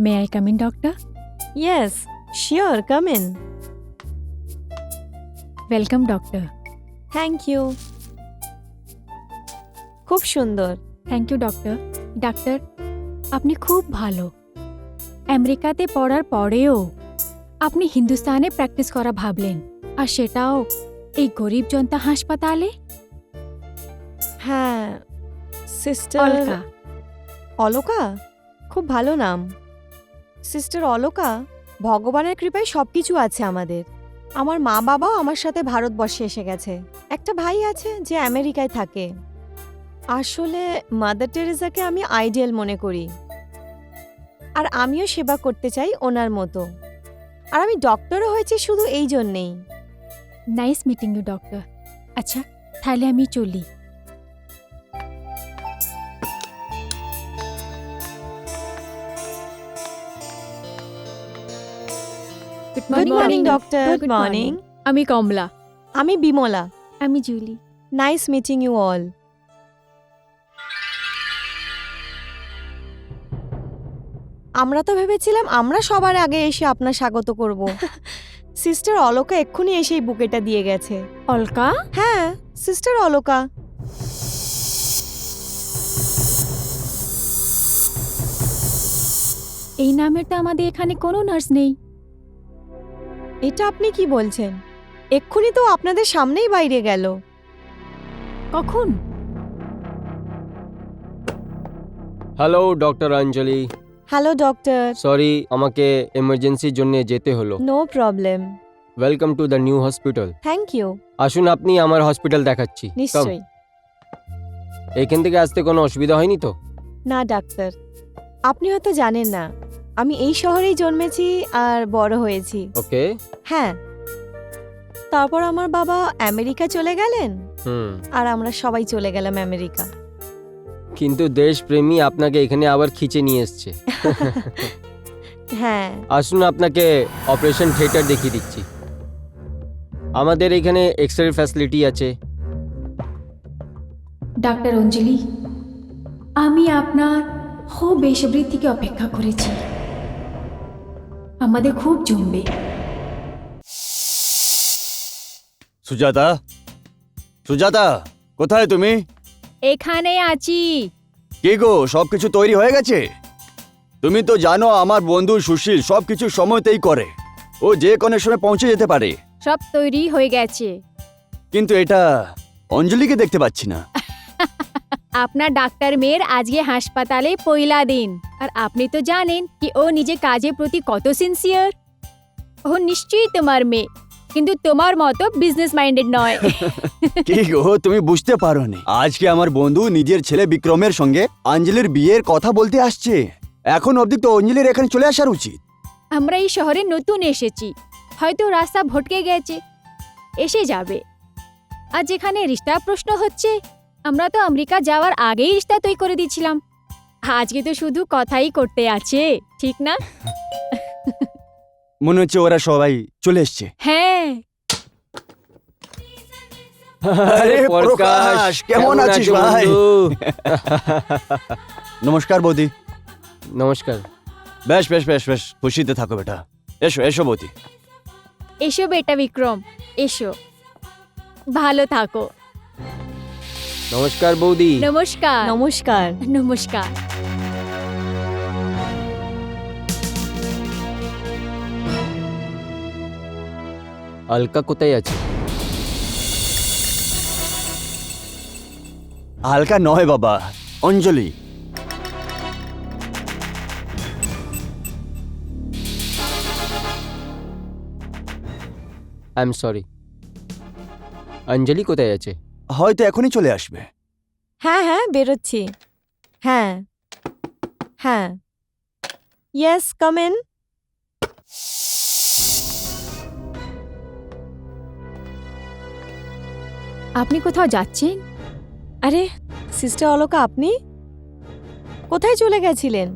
May I come in, doctor? Yes, sure, come in. Welcome, doctor. Thank you. খুব সুন্দর। Thank you doctor. Doctor, আপনি খুব ভালো। আমেরিকাতে পড়ার পরেও আপনি হিন্দুস্তানে প্র্যাকটিস করা ভাবলেন, আর সেটাও এই গরিব জনতা হাসপাতালে। হ্যাঁ, সিস্টার অলকা। অলকা খুব ভালো নাম। সিস্টার অলকা, ভগবানের কৃপায় সবকিছু আছে আমাদের। আমার মা বাবাও আমার সাথে ভারতবর্ষে এসে গেছে। একটা ভাই আছে যে আমেরিকায় থাকে। আসলে মাদার টেরেসাকে আমি আইডিয়াল মনে করি, আর আমিও সেবা করতে চাই ওনার মতো। আর আমি ডক্টরও হয়েছি শুধু এই জন্যেই। Nice meeting you doctor. আচ্ছা, তাহলে আমি চলি। Good morning doctor. Good morning. আমি কমলা। আমি বিমলা। আমি Julie. Nice meeting you all. আমরা তো ভেবেছিলাম আমরা সবার আগে এসে আপনার স্বাগত করব। সিস্টার অলকা এক্ষুনি এসে এই বুকেটা দিয়ে গেছে। অলকা? হ্যাঁ, সিস্টার অলকা। এই নামের তো আমাদের এখানে কোনো নার্স নেই। এটা আপনি কি বলছেন? এক্ষুনি তো আপনাদের সামনেই বাইরে গেল। কখন? Hello doctor Anjali. Hello doctor. Sorry, আমাকে এমার্জেন্সির জন্য যেতে হলো। No problem. Welcome to the new hospital. Thank you. আসুন, আপনি আমার হসপিটাল দেখাচ্ছি। নিশ্চয়ই। এখান থেকে আসতে কোনো অসুবিধা হয়নি তো? না ডাক্তার, আপনি হয়তো জানেন না, আমি এই শহরেই জন্মেছি আর বড় হয়েছি। ওকে। হ্যাঁ, তারপর আমার বাবা আমেরিকা চলে গেলেন, আর আমরা সবাই চলে গেলাম আমেরিকা। কিন্তু দেশপ্রেমী আপনাকে এখানে আবার খিচে নিয়ে এসছে। হ্যাঁ, আসুন, আপনাকে অপারেশন থিয়েটার দেখিয়ে দিচ্ছি। আমাদের এখানে এক্স-রে ফ্যাসিলিটি আছে। ডাক্তার অঞ্জলি, আমি আপনার খুব বেসব্রি থেকে অপেক্ষা করেছি। আমাদের খুব জমবে। সুজাতা, সুজাতা, কোথায় তুমি? এখানে আছি। কি গো, সবকিছু তৈরি হয়ে গেছে? তুমি তো জানো আমার বন্ধু সুশীল সবকিছু সময়তেই করে। ও যে কোনো সময় পৌঁছে যেতে পারে। সব তৈরি হয়ে গেছে। কিন্তু এটা অঞ্জলিকে দেখতে পাচ্ছি না। আপনার ডাক্তার মেয়ের আজকে হাসপাতালে পয়লা দিন, আর আপনি তো জানেন কি ও নিজে কাজের প্রতি কত সিনসিয়ার। ও নিশ্চয়ই তোমার মেয়ে, কিন্তু তোমার মতো বিজনেস মাইন্ডেড নয়। কি গো, তুমি বুঝতে পারোনি? আজকে আমার বন্ধু নিজের ছেলে বিক্রমের সঙ্গে অঞ্জলির বিয়ের কথা বলতে আসছে। এখন অবধি তো অঞ্জলির এখানে চলে আসার উচিত। আমরা এই শহরে নতুন এসেছি, হয়তো রাস্তা ভটকে গেছে, এসে যাবে। আর যেখানে রিশতা প্রশ্ন হচ্ছে, আমরা তো আমেরিকা যাওয়ার আগেই রিশতা তৈরি করে দিয়েছিলাম। আজকে তো শুধু কথাই করতে আছে, ঠিক না? মনে হচ্ছে ওরা সবাই চলে এসছে। হ্যাঁ। আরে প্রকাশ, কেমন আছিস ভাই? নমস্কার বৌদি। নমস্কার। বেশ বেশ বেশ বেশ, খুশিতে থাকো বেটা। এসো এসো বৌদি। এসো বেটা বিক্রম, এসো, ভালো থাকো। নমস্কার বৌদি। নমস্কার। নমস্কার। নমস্কার। অলকা কোথায় আছে? হালকা নয় বাবা, Anjali. I am sorry. Anjali কোথায় আছে? হয়তো এখনই চলে আসবে। হ্যাঁ হ্যাঁ, বেরোচ্ছি। হ্যাঁ হ্যাঁ, ইয়েস, কাম ইন। আপনি কোথাও যাচ্ছেন? আরে সিস্টার অলকা, আপনি কোথায় চলে গেছিলেন?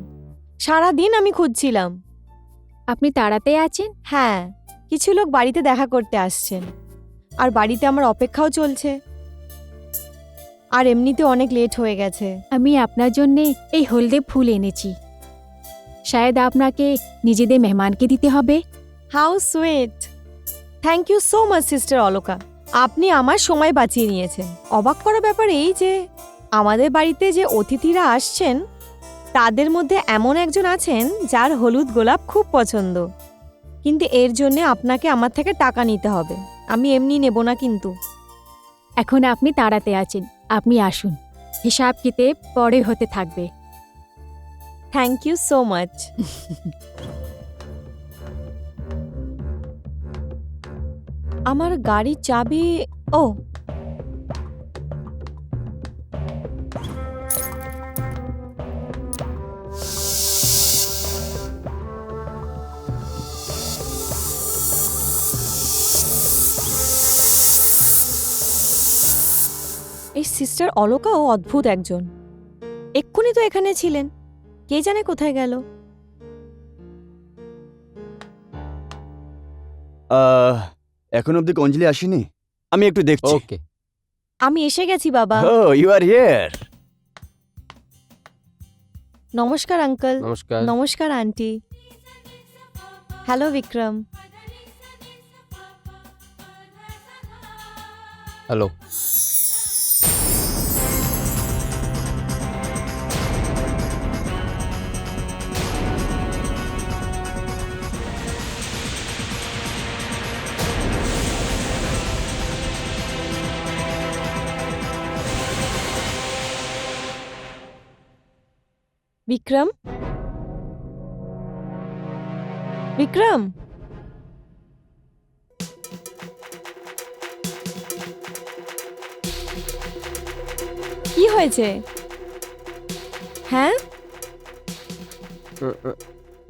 সারা দিন আমি খুঁজছিলাম। আপনি তাড়াতে আছেন? হ্যাঁ, কিছু লোক বাড়িতে দেখা করতে আসছেন, আর বাড়িতে আমার অপেক্ষাও চলছে, আর এমনিতে অনেক লেট হয়ে গেছে। আমি আপনার জন্য এই হলদে ফুল এনেছি। শায়দ আপনাকে নিজেদের মেহমানকে দিতে হবে। How sweet, thank you so much sister Alka, আপনি আমার সময় বাঁচিয়ে নিয়েছেন। অবাক করা ব্যাপার এই যে আমাদের বাড়িতে যে অতিথিরা আসছেন তাদের মধ্যে এমন একজন আছেন যার হলুদ গোলাপ খুব পছন্দ, কিন্তু এর জন্য আপনাকে আমার থেকে টাকা নিতে হবে। আমি এমনি নেব না কিন্তু। এখন আপনি তাড়াতে আছেন, আপনি আসুন, হিসাব কিতে পরে হতে থাকবে। Thank you so much. আমার গাড়ির চাবি, ও এই সিস্টার অলকাও অদ্ভুত একজন। এক্ষুনি তো এখানে ছিলেন, কে জানে কোথায় গেল। এখন অবধি অঞ্জলি আসেনি, আমি একটু দেখছি। ওকে। আমি এসে গেছি বাবা। Oh you are here. নমস্কার আঙ্কেল। নমস্কার। নমস্কার aunty. Hello Vikram. Hello. Vikram, Vikram, কি হয়েছে? হ্যাঁ,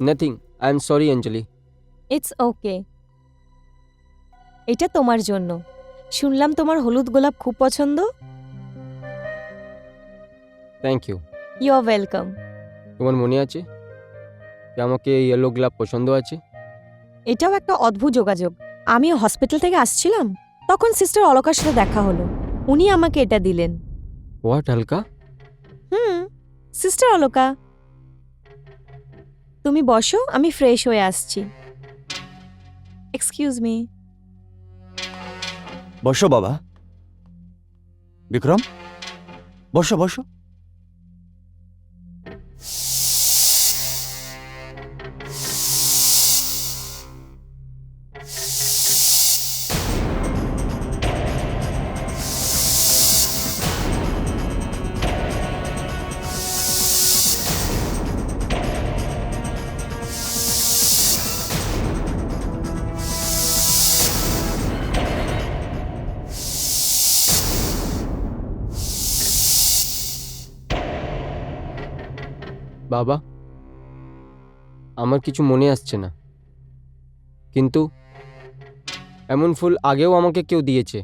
nothing, I am sorry Anjali. It's okay. এটা তোমার জন্য। শুনলাম তোমার হলুদ গোলাপ খুব পছন্দ। Thank you. You are welcome. তোমার মনে আছে যে আমাকে ইয়েলো গোলাপ পছন্দ আছে? এটাও একটা অদ্ভুত যোগাযোগ। আমি হসপিটাল থেকে আসছিলাম, তখন সিস্টার অলকার সাথে দেখা হলো। উনি আমাকে এটা দিলেন। হোয়াট হালকা? সিস্টার অলকা, তুমি বসো, আমি ফ্রেশ হয়ে আসছি। Excuse me. বসো বাবা। বিক্রম, বসো বসো। বাবা, আমার কিছু মনে আসছে না, কিন্তু এমন ফুল আগেও আমাকে কেউ দিয়েছে।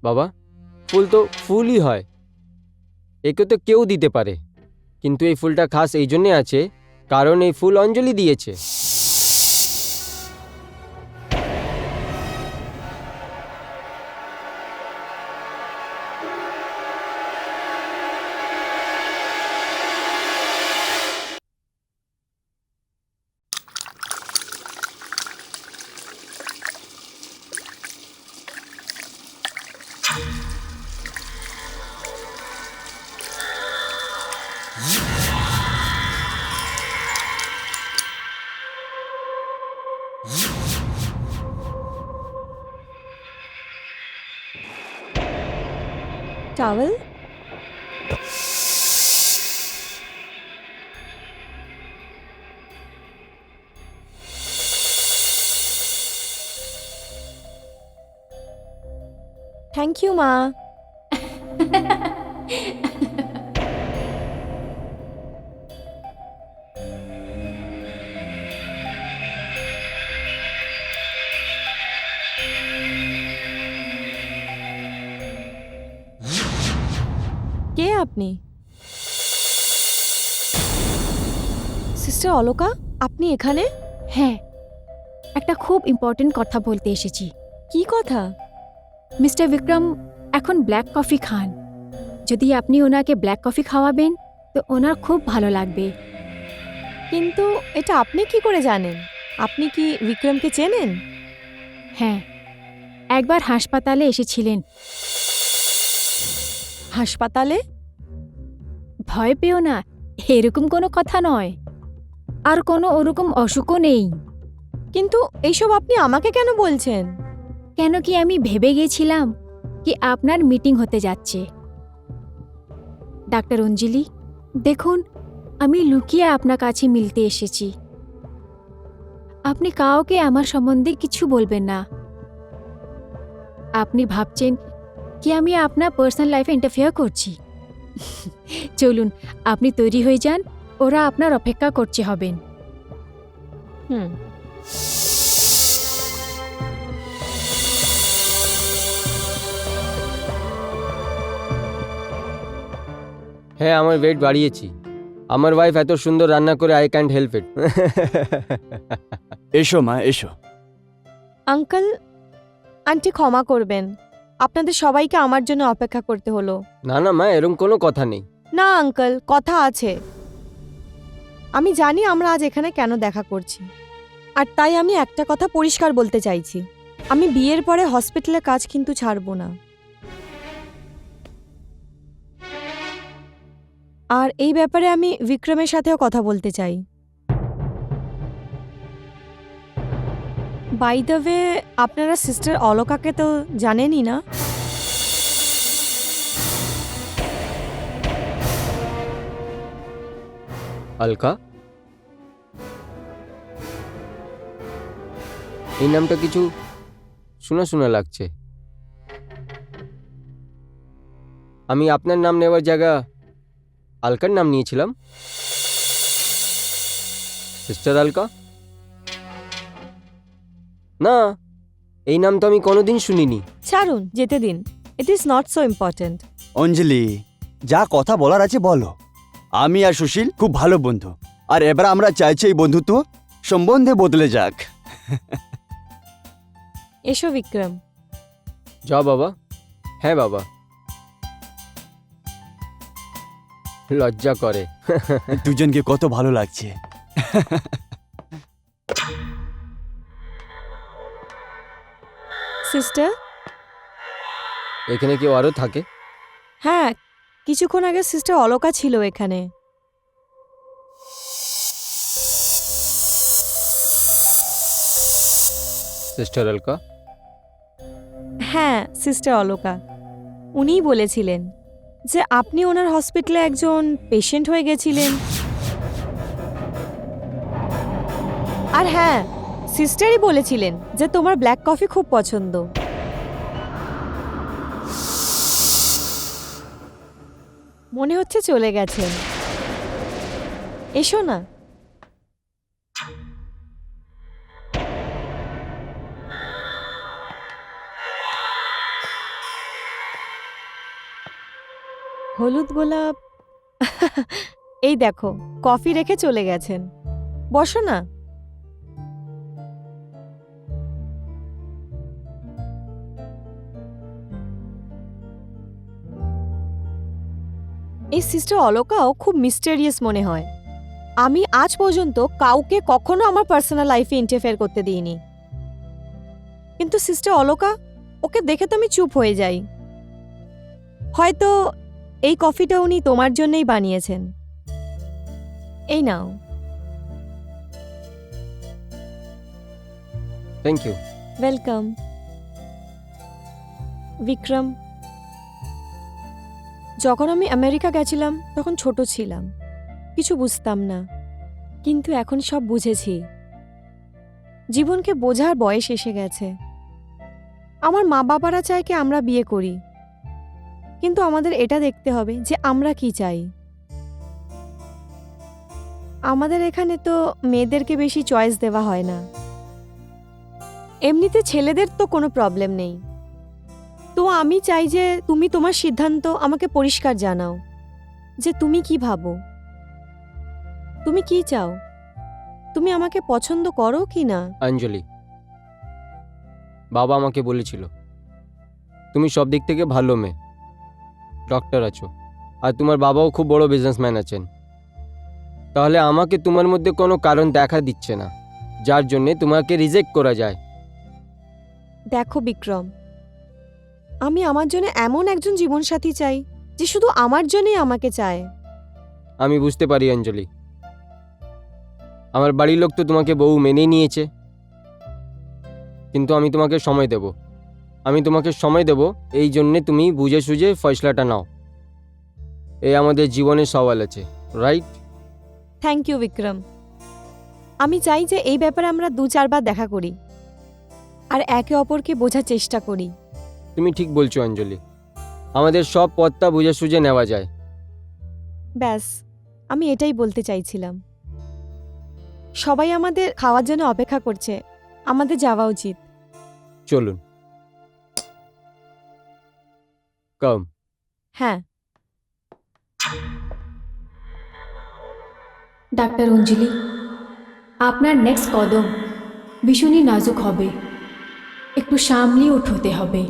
বাবা, ফুল তো ফুলই হয়, একে তো কেউ দিতে পারে, কিন্তু এই ফুলটা খাস এই জন্যে আছে কারণ এই ফুল অঞ্জলি দিয়েছে। টাওয়েল? থ্যাংক ইউ মা। কে আপনি? সিস্টার অলকা, আপনি এখানে? হ্যাঁ, একটা খুব ইম্পর্টেন্ট কথা বলতে এসেছি। কি কথা? মিস্টার বিক্রম এখন ব্ল্যাক কফি খান। যদি আপনি ওনাকে ব্ল্যাক কফি খাওয়াবেন তো তো ওনার খুব ভালো লাগবে। কিন্তু এটা আপনি কি করে জানেন? আপনি কি বিক্রমকে চেনেন? হ্যাঁ, একবার হাসপাতালে এসেছিলেন। হাসপাতালে? ভয় পেও না, এরকম কোনো কথা নয়। আর কোনো ওরকম অসুখও নেই। কিন্তু এইসব আপনি আমাকে কেন বলছেন? কেন কি আমি ভেবে গেছিলাম কি আপনার মিটিং হতে যাচ্ছে। ডাক্তার অঞ্জলি, দেখুন, আমি লুকিয়ে আপনার কাছে মিলতে এসেছি। আপনি কাউকে আমার সম্বন্ধে কিছু বলবেন না। আপনি ভাবছেন কি আমি আপনার পার্সোনাল লাইফে ইন্টারফেয়ার করছি। চলুন, আপনি তৈরি হয়ে যান, ওরা আপনার অপেক্ষা করছে হবেন। হুম। হ্যাঁ, আমার ওয়েট বাড়িয়েছি। আমার ওয়াইফ এত সুন্দর রান্না করে, আই ক্যান্ট হেল্প ইট। এসো মা, এসো। আঙ্কেল, আন্টি ক্ষমা করবেন, আপনাদের সবাইকে আমার জন্য অপেক্ষা করতে হলো। না না মা, এরকম কোনো কথা নেই। না আঙ্কেল, কথা আছে। আমি জানি আমরা আজ এখানে কেন দেখা করছি, আর তাই আমি একটা কথা পরিষ্কার বলতে চাইছি। আমি বিয়ের পরে হসপিটালে কাজ কিন্তু ছাড়বো না। আর এই ব্যাপারে আমি বিক্রমের সাথেও কথা বলতে চাই। বাই দ্য ওয়ে, আপনারা সিস্টার অলকাকে তো জানেনই না? আলকা? এই নামটা কিছু শোনা শোনা লাগছে। আমি আপনার নাম নেওয়ার জায়গা আলকার নাম নিয়েছিলাম। সিস্টার আলকা? না, এই নাম তো আমি কোনোদিন শুনিনি। ছাড়ুন, যেতে দিন। It is not so important. Anjali, যা কথা বলার আছে বলো। আমি আর সুশীল খুব ভালো বন্ধু, আর এবার আমরা চাইছি এই বন্ধুত্ব সম্বন্ধে বদলে যাক। এসো বিক্রম। যা বাবা। হ্যাঁ বাবা। লজ্জা করে। দুজনকে কত ভালো লাগছে। সিস্টার? এখানে কেউ আরও থাকে? হ্যাঁ, কিছুক্ষণ আগে সিস্টার অলকা ছিল এখানে। সিস্টার আলকা? হ্যাঁ, সিস্টার অলকা। উনিই বলেছিলেন যে আপনি ওনার হসপিটালে একজন পেশেন্ট হয়ে গেছিলেন। আর হ্যাঁ, সিস্টারই বলেছিলেন যে তোমার ব্ল্যাক কফি খুব পছন্দ। মনে হচ্ছে চলে গেছেন। এসো না। হলুদ গোলাপ। এই দেখো, কফি রেখে চলে গেছেন। বসো না। এই সিস্টার অলকাও খুব মিস্টেরিয়াস মনে হয়। আমি আজ পর্যন্ত কাউকে কখনো আমার পার্সোনাল লাইফে ইন্টারফেয়ার করতে দিইনি, কিন্তু সিস্টার অলকা, ওকে দেখে তো আমি চুপ হয়ে যাই। হয়তো এই কফিটা উনি তোমার জন্যই বানিয়েছেন। এই নাও। Thank you. ওয়েলকাম। বিক্রম, যখন আমি আমেরিকা গেছিলাম তখন ছোট ছিলাম, কিছু বুঝতাম না, কিন্তু এখন সব বুঝেছি। জীবনকে বোঝার বয়স এসে গেছে। আমার মা বাবারা চায় কি আমরা বিয়ে করি, কিন্তু আমাদের এটা দেখতে হবে যে আমরা কি চাই। আমাদের এখানে তো মেয়েদেরকে বেশি চয়েস দেওয়া হয় না। এমনিতে ছেলেদের তো কোনো প্রবলেম নেই। তো আমি চাই যে তুমি তোমার সিদ্ধান্ত আমাকে পরিষ্কার জানাও, যে তুমি কি ভাবো, তুমি কি চাও, তুমি আমাকে পছন্দ করো কি না। অঞ্জলি, বাবা আমাকে বলেছিল তুমি সব দিক থেকে ভালো মেয়ে, ডক্টর আছো, আর তোমার বাবাও খুব বড় বিজনেসম্যান আছেন, তাহলে আমাকে তোমার মধ্যে কোনো কারণ দেখা দিচ্ছে না যার জন্যে তোমাকে রিজেক্ট করা যায়। দেখো বিক্রম, আমি আমার জন্য এমন একজন জীবনসাথী চাই যে শুধু আমার জন্যই আমাকে চায়। আমি বুঝতে পারি অঞ্জলি, আমার বাড়ির লোক তো তোমাকে বউ মেনে নিয়েছে, কিন্তু আমি তোমাকে সময় দেব। এই জন্যে তুমি বুঝে সুঝে ফয়সলাটা নাও। এই আমাদের জীবনের সওয়াল আছে, রাইট? Thank you Vikram. আমি চাই যে এই ব্যাপারে আমরা 2-4 বার দেখা করি আর একে অপরকে বোঝার চেষ্টা করি। তুমি ঠিক বলছো অঞ্জলি, আমাদের সব পথটা বুঝে সুঝে নেওয়া যায়। ব্যাস, আমি এটাই বলতে চাইছিলাম। সবাই আমাদের খাওয়ার জন্য অপেক্ষা করছে, আমাদের যাওয়া উচিত। চলুন। কাম। হ্যাঁ। ডাক্তার অঞ্জলি, আপনার নেক্সট কদম ভীষণই নাজুক হবে, একটু সামলে উঠতে হবে।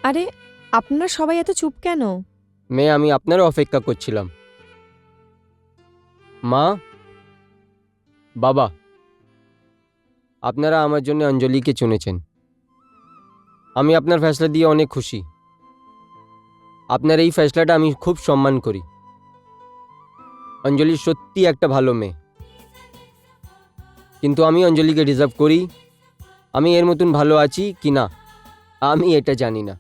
আরে, আপনারা সবাই এত চুপ কেন? আমি আপনারও অপেক্ষা করছিলাম। মা, বাবা, আপনারা আমার জন্য অঞ্জলিকে চুনেছেন। আমি আপনার ফেসলা দিয়ে অনেক খুশি। আপনার এই ফেসলাটা আমি খুব সম্মান করি। অঞ্জলি সত্যি একটা ভালো মেয়ে, কিন্তু আমি অঞ্জলিকে ডিজার্ভ করি? আমি এর মতন ভালো আছি কি না আমি এটা জানি না।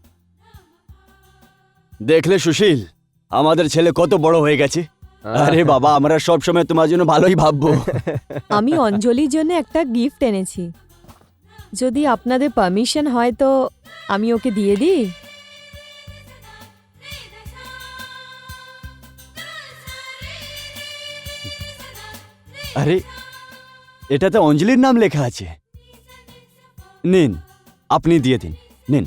দেখলে সুশীল, আমাদের ছেলে কত বড় হয়ে গেছে। আরে বাবা, আমরা সব সময় তোমার জন্য ভালোই ভাববো। আমি অঞ্জলির জন্য একটা গিফট এনেছি, যদি আপনাদের পারমিশন হয় তো আমি ওকে দিয়ে দিই। আরে, এটাতে অঞ্জলির নাম লেখা আছে। নিন, আপনি দিয়ে দিন, নিন।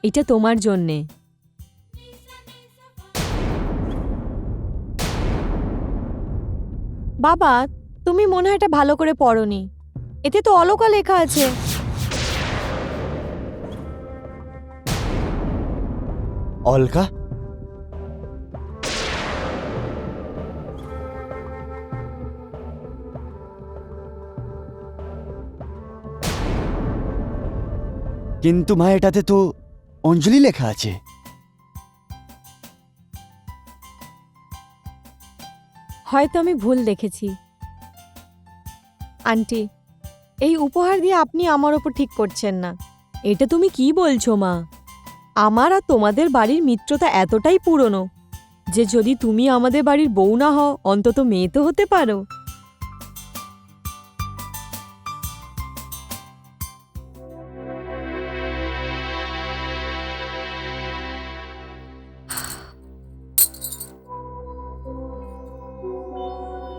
এটা তোমার জন্যে। বাবা, তুমি মনে হয় এটা ভালো করে পড়োনি, এতে তো অলকা লেখা আছে। অলকা? কিন্তু মা, এটাতে তো অঞ্জলি লেখা আছে। হয়তো আমি ভুল দেখেছি। আন্টি, এই উপহার দিয়ে আপনি আমার ওপর ঠিক করছেন না। এটা তুমি কি বলছো মা? আমার আর তোমাদের বাড়ির মিত্রতা এতটাই পুরনো যে যদি তুমি আমাদের বাড়ির বউ না হও, অন্তত মেয়ে তো হতে পারো।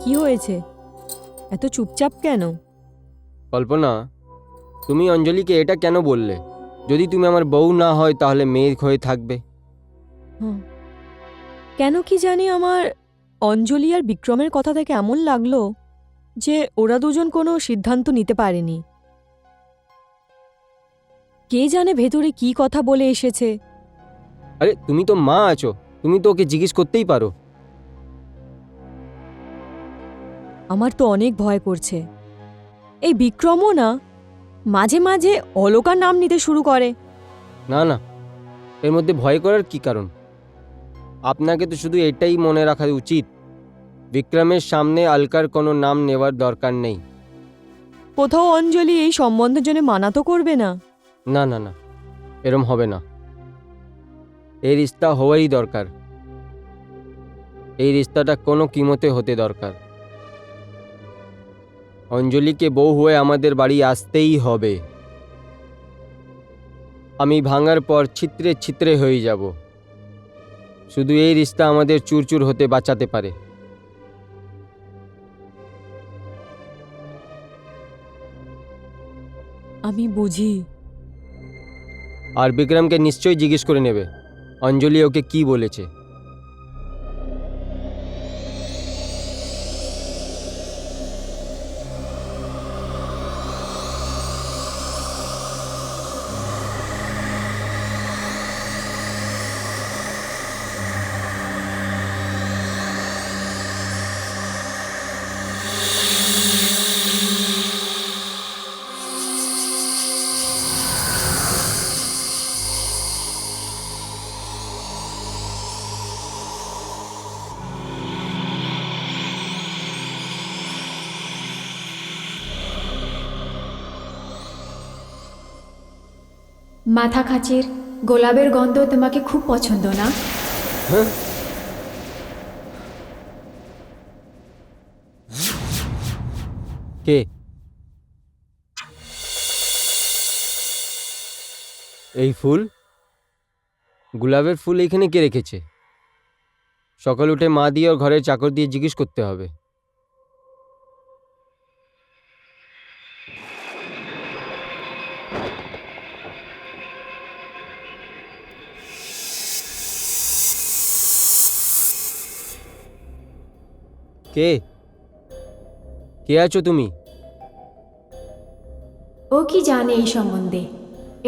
কি হয়েছে, এত চুপচাপ কেন? কল্পনা, তুমি অঞ্জলিকে এটা কেন বললে? যদি তুমি আমার বউ না হয় তাহলে মেয়ে হয়ে থাকবে। হুম। কেন কি জানি আমার অঞ্জলি আর বিক্রমের কথা থেকে এমন লাগলো যে ওরা দুজন কোনো সিদ্ধান্ত নিতে পারেনি। কে জানে ভেতরে কি কথা বলে এসেছে। আরে তুমি তো মা আছো, তুমি তো ওকে জিজ্ঞেস করতেই পারো। আমার তো অনেক ভয় করছে। এই বিক্রমও না মাঝে মাঝে অলকার নাম নিতে শুরু করে। না না, এর মধ্যে ভয় করার কি কারণ? আপনাকে তো শুধু এটাই মনে রাখা উচিত, বিক্রমের সামনে আলকার কোনো নাম নেওয়ার দরকার নেই। কোথাও অঞ্জলি এই সম্বন্ধের জন্য মানা তো করবে না? না না না, এরম হবে না। এই রিস্তা হওয়াই দরকার। এই রিস্তাটা কোনো কিমতে হতে দরকার। অঞ্জলিকে বউ হয়ে আমাদের বাড়ি আসতেই হবে। আমি ভাঙার পর ছিত্রে ছিত্রে হয়ে যাব। শুধু এই রিস্তা আমাদের চুরচুর হতে বাঁচাতে পারে। আমি বুঝি, আর বিক্রমকে নিশ্চয়ই জিজ্ঞেস করে নেবে অঞ্জলি ওকে কি বলেছে। মাথা খাঁচের গোলাপের গন্ধ তোমাকে খুব পছন্দ না? হ্যাঁ, কে? এই ফুল, গোলাপের ফুল এইখানে কে রেখেছে? সকাল উঠে মা দিয়ে ওর ঘরের চাকর দিয়ে জিজ্ঞেস করতে হবে। কে? কে আছো তুমি? ও কি জানে এই সম্বন্ধে?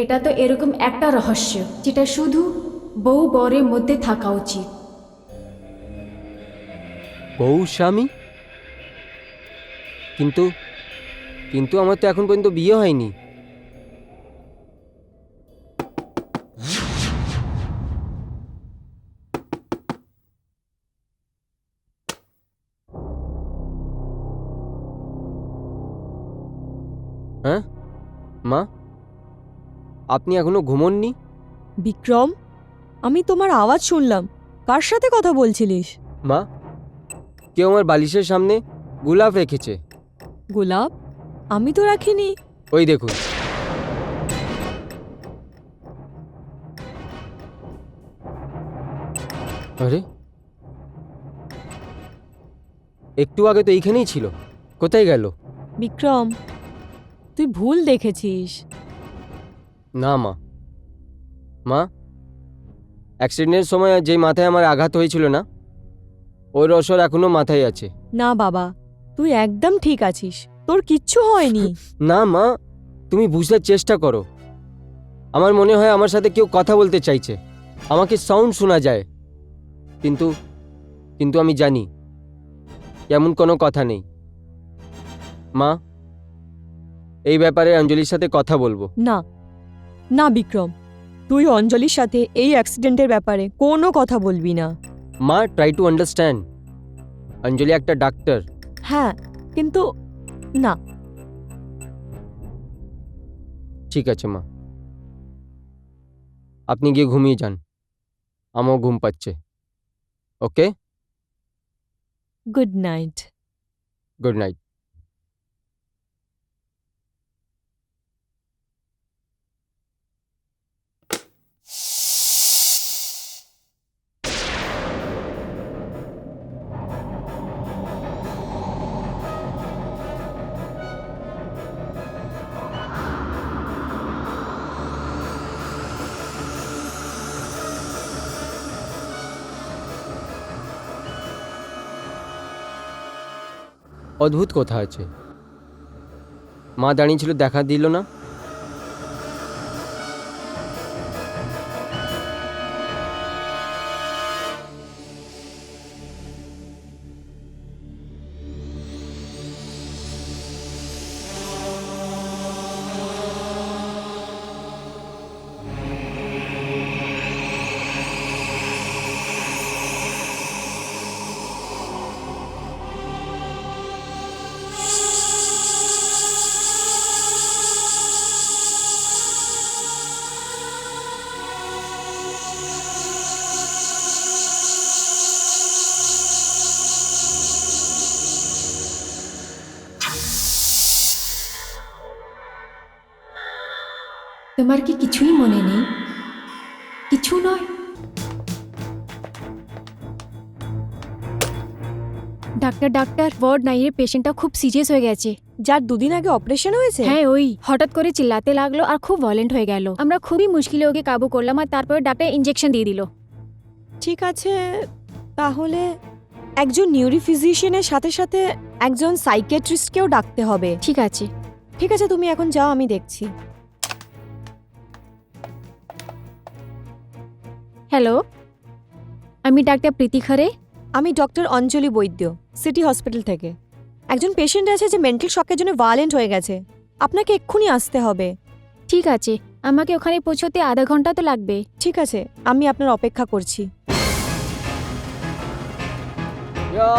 এটা তো এরকম একটা রহস্য যেটা শুধু বউ বরের মধ্যে থাকা উচিত। বউ স্বামী? কিন্তু কিন্তু আমার তো এখন পর্যন্ত বিয়ে হয়নি। হ্যাঁ মা, আপনি এখনো ঘুমোননি? বিক্রম, আমি তোমার আওয়াজ শুনলাম। কার সাথে কথা বলছিলিস? মা, কেউ আমার বালিশের সামনে গোলাপ রেখেছে। গোলাপ? আমি তো রাখিনি। ওই দেখুন। আরে, একটু আগে তো এইখানেই ছিল, কোথায় গেল? বিক্রম, তুই ভুল দেখেছিস। না মা, মা, অ্যাক্সিডেন্টের সময় যে মাথায় আমার আঘাত হয়েছিল না, ওই রসর এখনো মাথায় আছে। না বাবা, তুই একদম ঠিক আছিস, তোর কিচ্ছু হয়নি। না মা, তুমি বুঝতে চেষ্টা করো। আমার মনে হয় আমার সাথে কেউ কথা বলতে চাইছে, আমাকে সাউন্ড শোনা যায়, কিন্তু কিন্তু আমি জানি এমন কোনো কথা নেই। মা, এই ব্যাপারে অঞ্জলির সাথে কথা বলবো। না না বিক্রম, তুই অঞ্জলির সাথে এই অ্যাক্সিডেন্টের ব্যাপারে কোনো কথা বলবি না। মা, ট্রাই টু আন্ডারস্ট্যান্ড। অঞ্জলি একটা ডাক্তার। হ্যাঁ, কিন্তু না। ঠিক আছে মা, আপনি গিয়ে ঘুমিয়ে যান, আমারও ঘুম পাচ্ছে। ওকে, গুড নাইট। Good night. অদ্ভুত কথা আছে, মা দাঁড়িয়ে ছিল, দেখা দিল না। তোমার কি কিছুই মনে নেই? কিছু নয়? ডাক্তার, ওয়ার্ড 9 এর পেশেন্টটা খুব সিরিয়াস হয়ে গেছে। যার 2 দিন আগে অপারেশন হয়েছে? হ্যাঁ ওই হঠাৎ করে চিল্লাতে লাগলো আর খুব ভায়োলেন্ট হয়ে গেল। আমরা খুবই মুশকিলে ওকে কাবু করলাম আর তারপরে ডাক্তার ইনজেকশন দিয়ে দিল। ঠিক আছে, তাহলে একজন নিউরোফিজিশিয়ানের সাথে সাথে একজন সাইকিয়াট্রিস্টকেও ডাকতে হবে। ঠিক আছে। ঠিক আছে, তুমি এখন যাও, আমি দেখছি। হ্যালো, আমি ডাক্তার প্রীতি খরে। আমি ডক্টর অঞ্জলি বৈদ্য, সিটি হসপিটাল থেকে। একজন পেশেন্ট আছে যে মেন্টাল শকের জন্য ভায়োলেন্ট হয়ে গেছে। আপনাকে এক্ষুনি আসতে হবে। ঠিক আছে, আমাকে ওখানে পৌঁছতে আধা ঘন্টা তো লাগবে। ঠিক আছে, আমি আপনার অপেক্ষা করছি। ইয়া,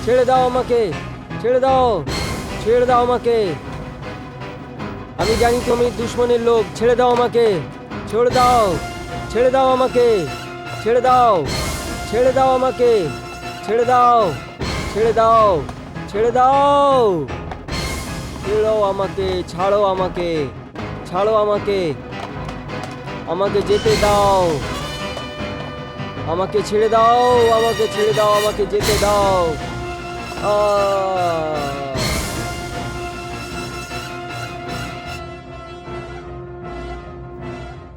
ছেড়ে দাও আমাকে, ছেড়ে দাও, ছেড়ে দাও আমাকে। আমি জানি তুমি দুশ্মনের লোক, ছেড়ে দাও আমাকে, ছেড়ে দাও, ছেড়ে দাও আমাকে, ছেড়ে দাও, ছেড়ে দাও আমাকে, ছেড়ে দাও, ছেড়ে দাও, ছেড়ে দাও, ছেড়ো আমাকে, ছাড়ো আমাকে, ছাড়ো আমাকে, আমাকে যেতে দাও, আমাকে ছেড়ে দাও, আমাকে ছেড়ে দাও, আমাকে যেতে দাও।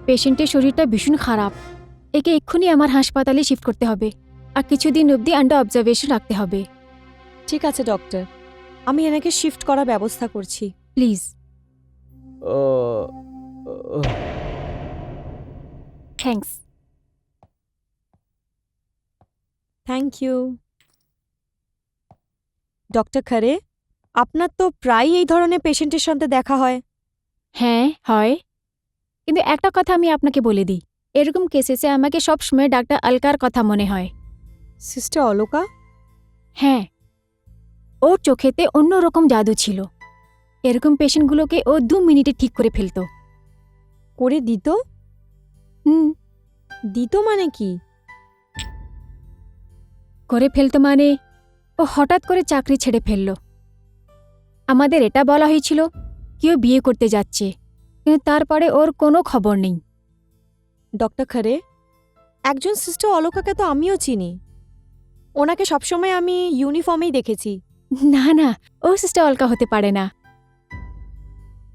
পেশেন্টের শরীরটা ভীষণ খারাপ। একে এক্ষুনি আমার হাসপাতালে শিফট করতে হবে আর কিছুদিন অবধি আন্ডার অবজারভেশন রাখতে হবে। ঠিক আছে ডক্টর, আমি এনাকে শিফট করার ব্যবস্থা করছি। Please. Thanks. Thank you. Doctor Khare, আপনার তো প্রায় এই ধরনের পেশেন্টের সাথে দেখা হয়। হ্যাঁ হয়, কিন্তু একটা কথা আমি আপনাকে বলে দিই, এরকম কেসেসে আমাকে সবসময় ডাক্তার আলকার কথা মনে হয়। সিস্টার অলোকা? হ্যাঁ, ওর চোখেতে অন্যরকম জাদু ছিল। এরকম পেশেন্টগুলোকে ও 2 মিনিটে ঠিক করে ফেলতো। করে দিত? হুম, দিত মানে কি? করে ফেলতো মানে ও হঠাৎ করে চাকরি ছেড়ে ফেলল। আমাদের এটা বলা হয়েছিল কেউ বিয়ে করতে যাচ্ছে, কিন্তু তারপরে ওর কোনো খবর নেই। ডক্টর খরে, একজন সিস্টার অলোকাকে তো আমিও চিনি। ওনাকে সবসময় আমি ইউনিফর্মেই দেখেছি। না না, ও সিস্টার অলকা হতে পারে না।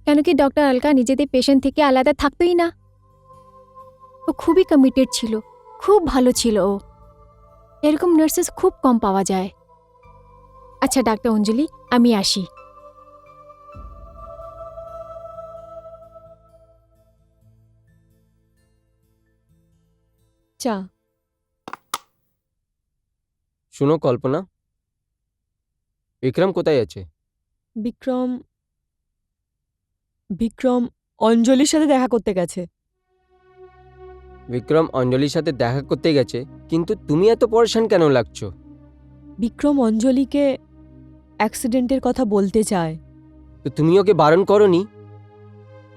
কেন কি ডক্টর অলকা নিজেদের পেশেন্ট থেকে আলাদা থাকতোই না। ও খুবই কমিটেড ছিল, খুব ভালো ছিল ও। এরকম নার্সেস খুব কম পাওয়া যায়। আচ্ছা ডাক্তার অঞ্জলি, আমি আসি। চা। শুনো কল্পনা, বিক্রম কোথায় আছে? বিক্রম বিক্রম অঞ্জলির সাথে দেখা করতে গেছে। বিক্রম অঞ্জলির সাথে দেখা করতে গেছে, কিন্তু তুমি এত পরেশান কেন লাগছো? বিক্রম অঞ্জলিকে অ্যাক্সিডেন্টের কথা বলতে চায়। তো তুমি ওকে বারণ করনি?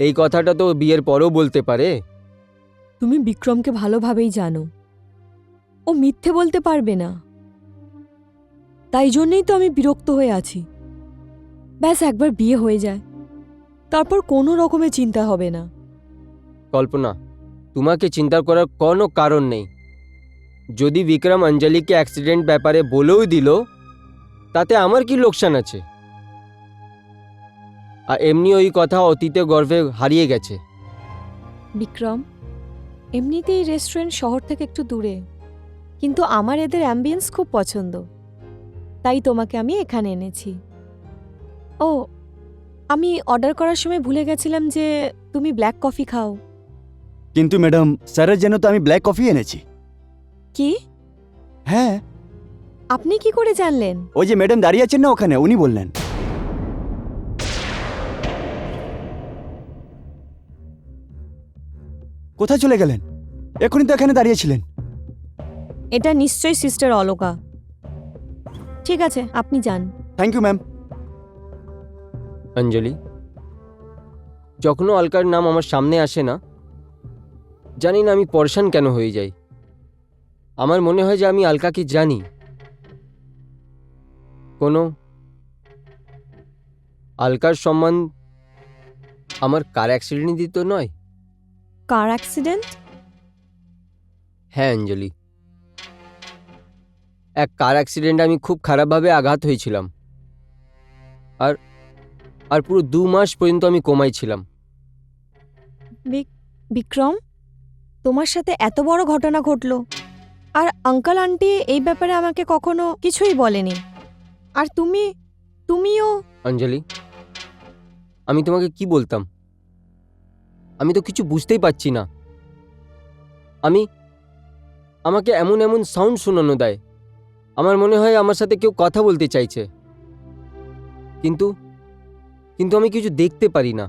এই কথাটা তো বিয়ের পরেও বলতে পারে। তুমি বিক্রমকে ভালোভাবেই জানো, ও মিথ্যে বলতে পারবে না। তাই জন্যই তো আমি বিরক্ত হয়ে আছি। ব্যাস একবার বিয়ে হয়ে যায়, তারপর কোনো রকমের চিন্তা হবে না। কল্পনা, তোমাকে চিন্তা করার কোনো কারণ নেই। যদি বিক্রম অঞ্জলিকে অ্যাক্সিডেন্ট ব্যাপারে বলেও দিল, তাতে আমার কি লোকসান আছে? আর এমনি ওই কথা অতীতে গর্ভে হারিয়ে গেছে। বিক্রম, এমনিতেই রেস্টুরেন্ট শহর থেকে একটু দূরে, কিন্তু আমার এদের অ্যাম্বিয়েন্স খুব পছন্দ, তাই তোমাকে আমি এখানে এনেছি। ও, আমি অর্ডার করার সময় ভুলে গেছিলাম যে তুমি ব্ল্যাক কফি খাও। কিন্তু ম্যাডাম, স্যারের জন্য তো আমি ব্ল্যাক কফি এনেছি। কি? হ্যাঁ, আপনি কি করে জানলেন? ওই যে ম্যাডাম দাঁড়িয়ে আছেন না ওখানে, উনি বললেন। কোথায় চলে গেলেন? এখনই তো এখানে দাঁড়িয়েছিলেন। এটা নিশ্চয়ই সিস্টার অলোকা। ঠিক আছে, আপনি যান। Thank you ma'am. অঞ্জলি, যখনও অলকার নাম আমার সামনে আসে না, জানি না আমি পরেশান কেন হয়ে যাই। আমার মনে হয় যে আমি অলকাকে জানি। কোনো অলকার সম্মান আমার কার অ্যাক্সিডেন্ট দিত নয়? কার অ্যাক্সিডেন্ট? হ্যাঁ অঞ্জলি, এক কার অ্যাক্সিডেন্টে আমি খুব খারাপভাবে আঘাত হয়েছিলাম। আর আর পুরো 2 মাস পর্যন্ত আমি কোমায় ছিলাম। বিক্রম, তোমার সাথে এত বড় ঘটনা ঘটলো, আর আঙ্কেল আন্টি এই ব্যাপারে আমাকে কখনো কিছুই বলেনি। আর তুমিও। অঞ্জলি, আমি তোমাকে কি বলতাম? আমি তো কিছু বুঝতেই পারছি না। আমাকে এমন এমন সাউন্ড শোনানো দেয়, আমার মনে হয় আমার সাথে কেউ কথা বলতে চাইছে, কিন্তু কিন্তু আমি কিছু দেখতে পারি না।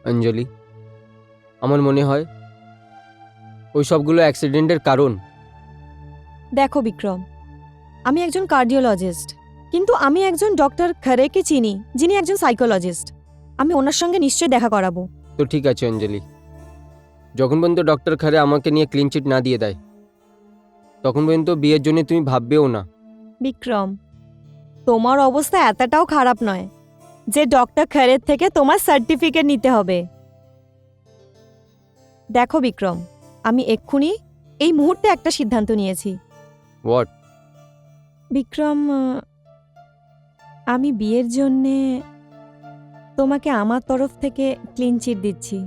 অঞ্জলি, আমার মনে হয় ওই সবগুলো অ্যাক্সিডেন্টের কারণ। দেখো বিক্রম, আমি একজন কার্ডিওলজিস্ট, কিন্তু আমি একজন ডক্টর খরেকে চিনি, যিনি একজন সাইকোলজিস্ট। আমি ওনার সঙ্গে নিশ্চয়ই দেখা করাবো। তো ঠিক আছে অঞ্জলি, যখন পর্যন্ত ডক্টর খারে আমাকে নিয়ে ক্লিন চিট না দিয়ে দেয়, তখন পর্যন্ত বিয়ের জন্য তুমি ভাববেও না। বিক্রম, তোমার অবস্থা এতটাও খারাপ নয় যে ডক্টর খরের থেকে তোমার সার্টিফিকেট নিতে হবে। দেখো বিক্রম, আমি এক্ষুনি এই মুহূর্তে একটা সিদ্ধান্ত নিয়েছি। হোয়াট? বিক্রম, আমি বিয়ের জন্যে তোমাকে আমার তরফ থেকে ক্লিন চিট দিচ্ছি।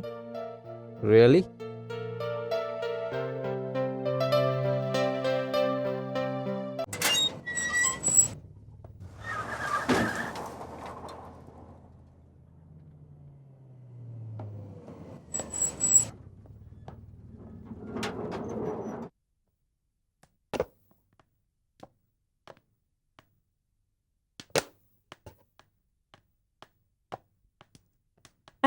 রিয়েলি?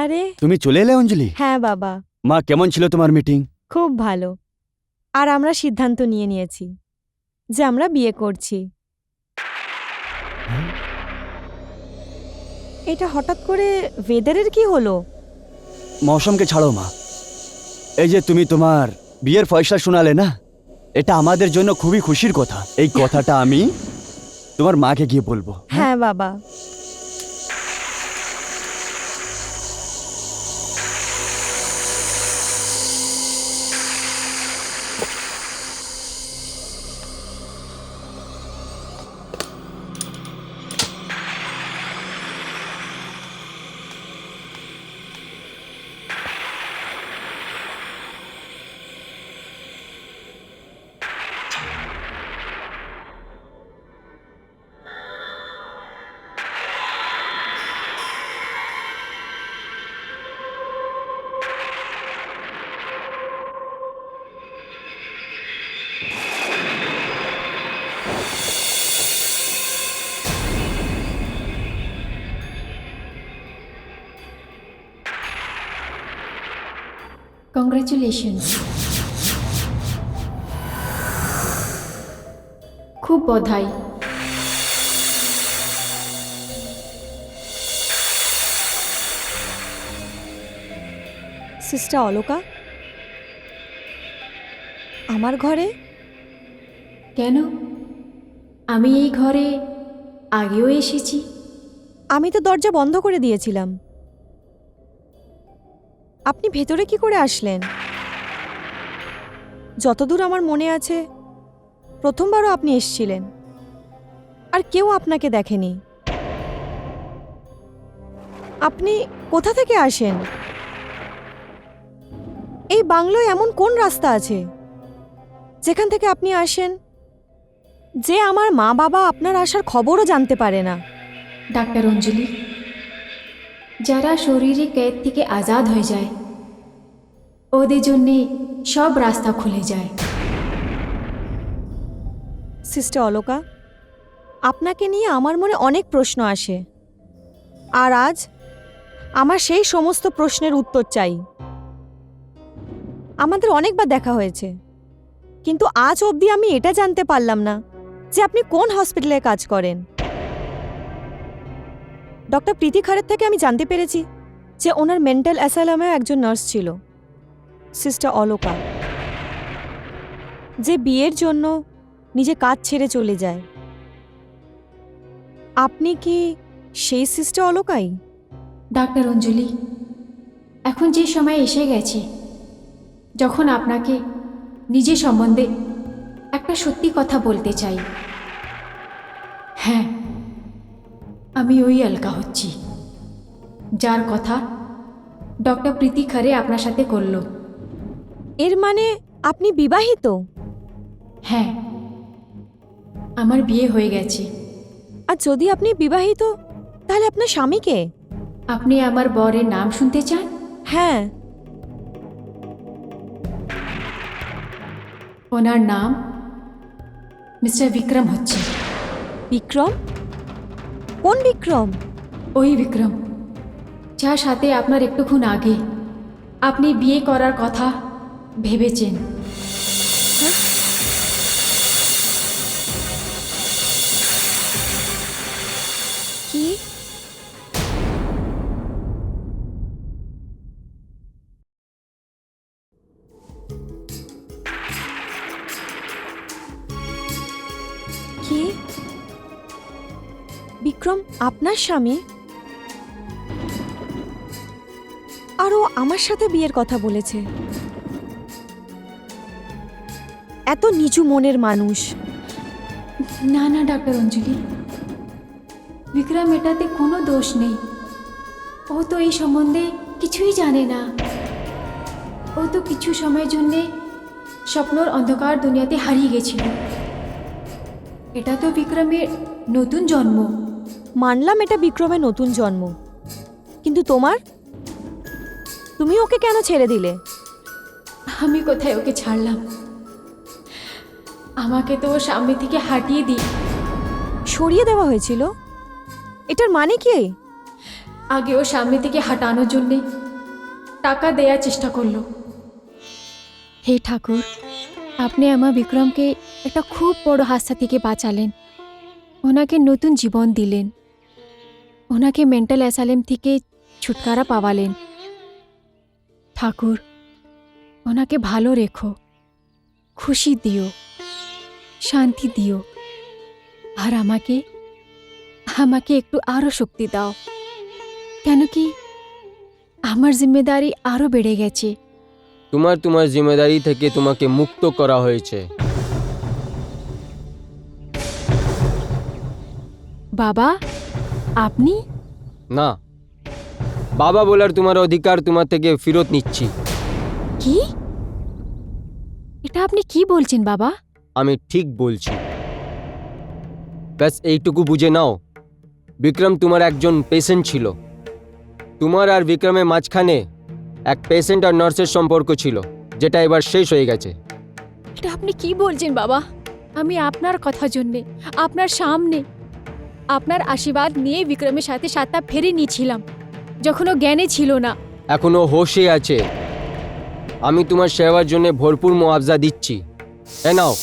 আরে তুমি চলে এলে অঞ্জলি? হ্যাঁ বাবা, মা, কেমন ছিল তোমার মিটিং? খুব ভালো। আর আমরা সিদ্ধান্ত নিয়েছি যে আমরা বিয়ে করছি। এটা হঠাৎ করে ওয়েদারের কি হলো? মৌসুমকে ছাড়ো মা, এই যে তুমি তোমার বিয়ের ফয়সলা শোনালে না, এটা আমাদের জন্য খুবই খুশির কথা। এই কথাটা আমি তোমার মাকে গিয়ে বলবো। হ্যাঁ বাবা। কংগ্রেচুলেশনস, খুব বধাই। সিস্টার অলোকা, আমার ঘরে? কেন? আমি এই ঘরে আগেও এসেছি। আমি তো দরজা বন্ধ করে দিয়েছিলাম। আপনি ভেতরে কি করে আসলেন? যতদূর আমার মনে আছে, প্রথমবারও আপনি এসেছিলেন, আর কেউ আপনাকে দেখেনি। আপনি কোথা থেকে আসেন? এই বাংলোয় এমন কোন রাস্তা আছে যেখান থেকে আপনি আসেন, যে আমার মা বাবা আপনার আসার খবরও জানতে পারে না? ডাক্তার অঞ্জলি, যারা শরীরে कैद থেকে আজাদ হয়ে যায়, ওদের জন্যে সব রাস্তা খুলে যায়। সিস্টার অলোকা, আপনাকে নিয়ে আমার মনে অনেক প্রশ্ন আসে, আর আজ আমার সেই সমস্ত প্রশ্নের উত্তর চাই। আমাদের অনেকবার দেখা হয়েছে, কিন্তু আজ অবধি আমি এটা জানতে পারলাম না যে আপনি কোন হসপিটালে কাজ করেন। ডক্টর প্রীতি খরের থেকে আমি জানতে পেরেছি যে ওনার মেন্টাল অ্যাসাইলামেও একজন নার্স ছিল, সিস্টার অলোকা, যে বিয়ের জন্য নিজে কাজ ছেড়ে চলে যায়। আপনি কি সেই সিস্টার অলোকাই? ডাক্তার অঞ্জলি, এখন যে সময় এসে গেছে যখন আপনাকে নিজের সম্বন্ধে একটা সত্যি কথা বলতে চাই। হ্যাঁ, আমি ওই অলকা হচ্ছি, যার কথা ডক্টর প্রীতি খরে আপনার সাথে করলো। এর মানে আপনি বিবাহিত? হ্যাঁ, আমার বিয়ে হয়ে গেছে। আর যদি আপনি বিবাহিত তাহলে আপনার স্বামীকে? আপনি আমার বরের নাম শুনতে চান? হ্যাঁ। ওনার নাম মিস্টার বিক্রম হচ্ছে। বিক্রম? কোন বিক্রম? ওই বিক্রম যার সাথে আপনার একটুক্ষণ আগে আপনি বিয়ে করার কথা ভেবেছেন। কি? কি? বিক্রম আপনার স্বামী? আর ও আমার সাথে বিয়ের কথা বলেছে? এত নিচু মনের মানুষ। না না ডাক্তার অঞ্জলি, বিক্রম এটাতে কোনো দোষ নেই। ও তো এই সম্বন্ধে কিছুই জানে না। ও তো কিছু সময়ের জন্যে স্বপ্নর অন্ধকার দুনিয়াতে হারিয়ে গেছিল। এটা তো বিক্রমের নতুন জন্ম। মানলাম এটা বিক্রমের নতুন জন্ম, কিন্তু তুমি ওকে কেন ছেড়ে দিলে? আমি কোথায় ওকে ছাড়লাম? আমাকে তো ওর সামনে থেকে হাঁটিয়ে দিই। সরিয়ে দেওয়া হয়েছিল? এটার মানে কি? আগে ওর সামনে থেকে হাঁটানোর জন্যে টাকা দেওয়ার চেষ্টা করলো। হে ঠাকুর, আপনি আমার বিক্রমকে একটা খুব বড় হাদসা থেকে বাঁচালেন। ওনাকে নতুন জীবন দিলেন, ওনাকে মেন্টাল অ্যাসাইলাম থেকে ছুটকারা পাওয়ালেন। ঠাকুর, ওনাকে ভালো রেখো, খুশি দিও, শান্তি দিও, আর আমাকে একটু আরও শক্তি দাও। কেন কি আমার জিম্মেদারি আরও বেড়ে গেছে। তোমার জিম্মেদারি থেকে তোমাকে মুক্ত করা হয়েছে। বাবা, আপনি? না, বাবা বলার তোমার অধিকার তোমার থেকে ফেরত নিচ্ছি। কি? এটা আপনি কি বলছেন বাবা? আমি ঠিক বলছি। ব্যাস এইটুকু বুঝে নাও, বিক্রম তোমার একজন পেশেন্ট ছিল। তোমার আর বিক্রমের মাঝখানে এক পেশেন্ট আর নার্সের সম্পর্ক ছিল, যেটা এবার শেষ হয়ে গেছে। এটা আপনি কি বলছেন বাবা? আমি আপনার কথার জন্যে, আপনার সামনে, আপনার আশীর্বাদ নিয়ে বিক্রমের সাথে সাতটা ফেরে নিয়েছিলাম, যখন ও জ্ঞানে ছিল না। এখনো হোশে আছে। আমি তোমার সেবার জন্য ভরপুর মুআবজা দিচ্ছি। এ নাও,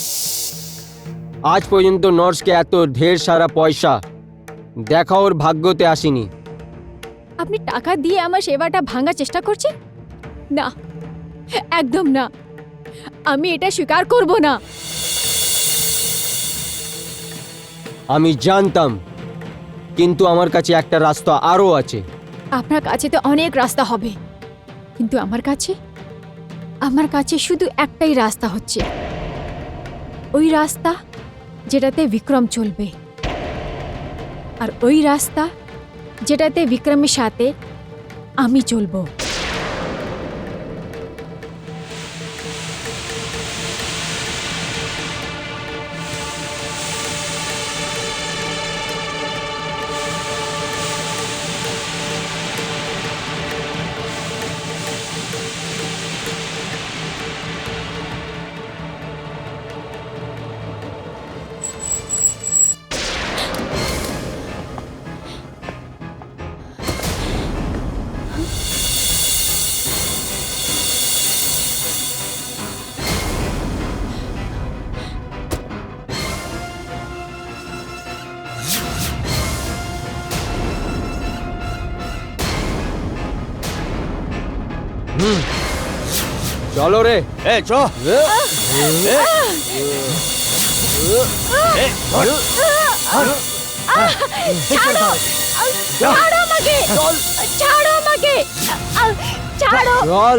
আজ পর্যন্ত নার্সকে এত ঢের সারা পয়সা দেখা ওর ভাগ্যতে আসেনি। আপনি টাকা দিয়ে আমার সেবাটা ভাঙার চেষ্টা করছেন? না, একদম না। আমি এটা স্বীকার করব না। আমি জানতাম, কিন্তু আমার কাছে একটা রাস্তা আরও আছে। আপনার কাছে তো অনেক রাস্তা হবে, কিন্তু আমার কাছে শুধু একটাই রাস্তা হচ্ছে, ওই রাস্তা যেটাতে বিক্রম চলবে, আর ওই রাস্তা যেটাতে বিক্রমের সাথে আমি চলবো। চলো রে। এ চ ছাড়ো আমাকে, ছাড়ো আমাকে, ছাড়ো, চল।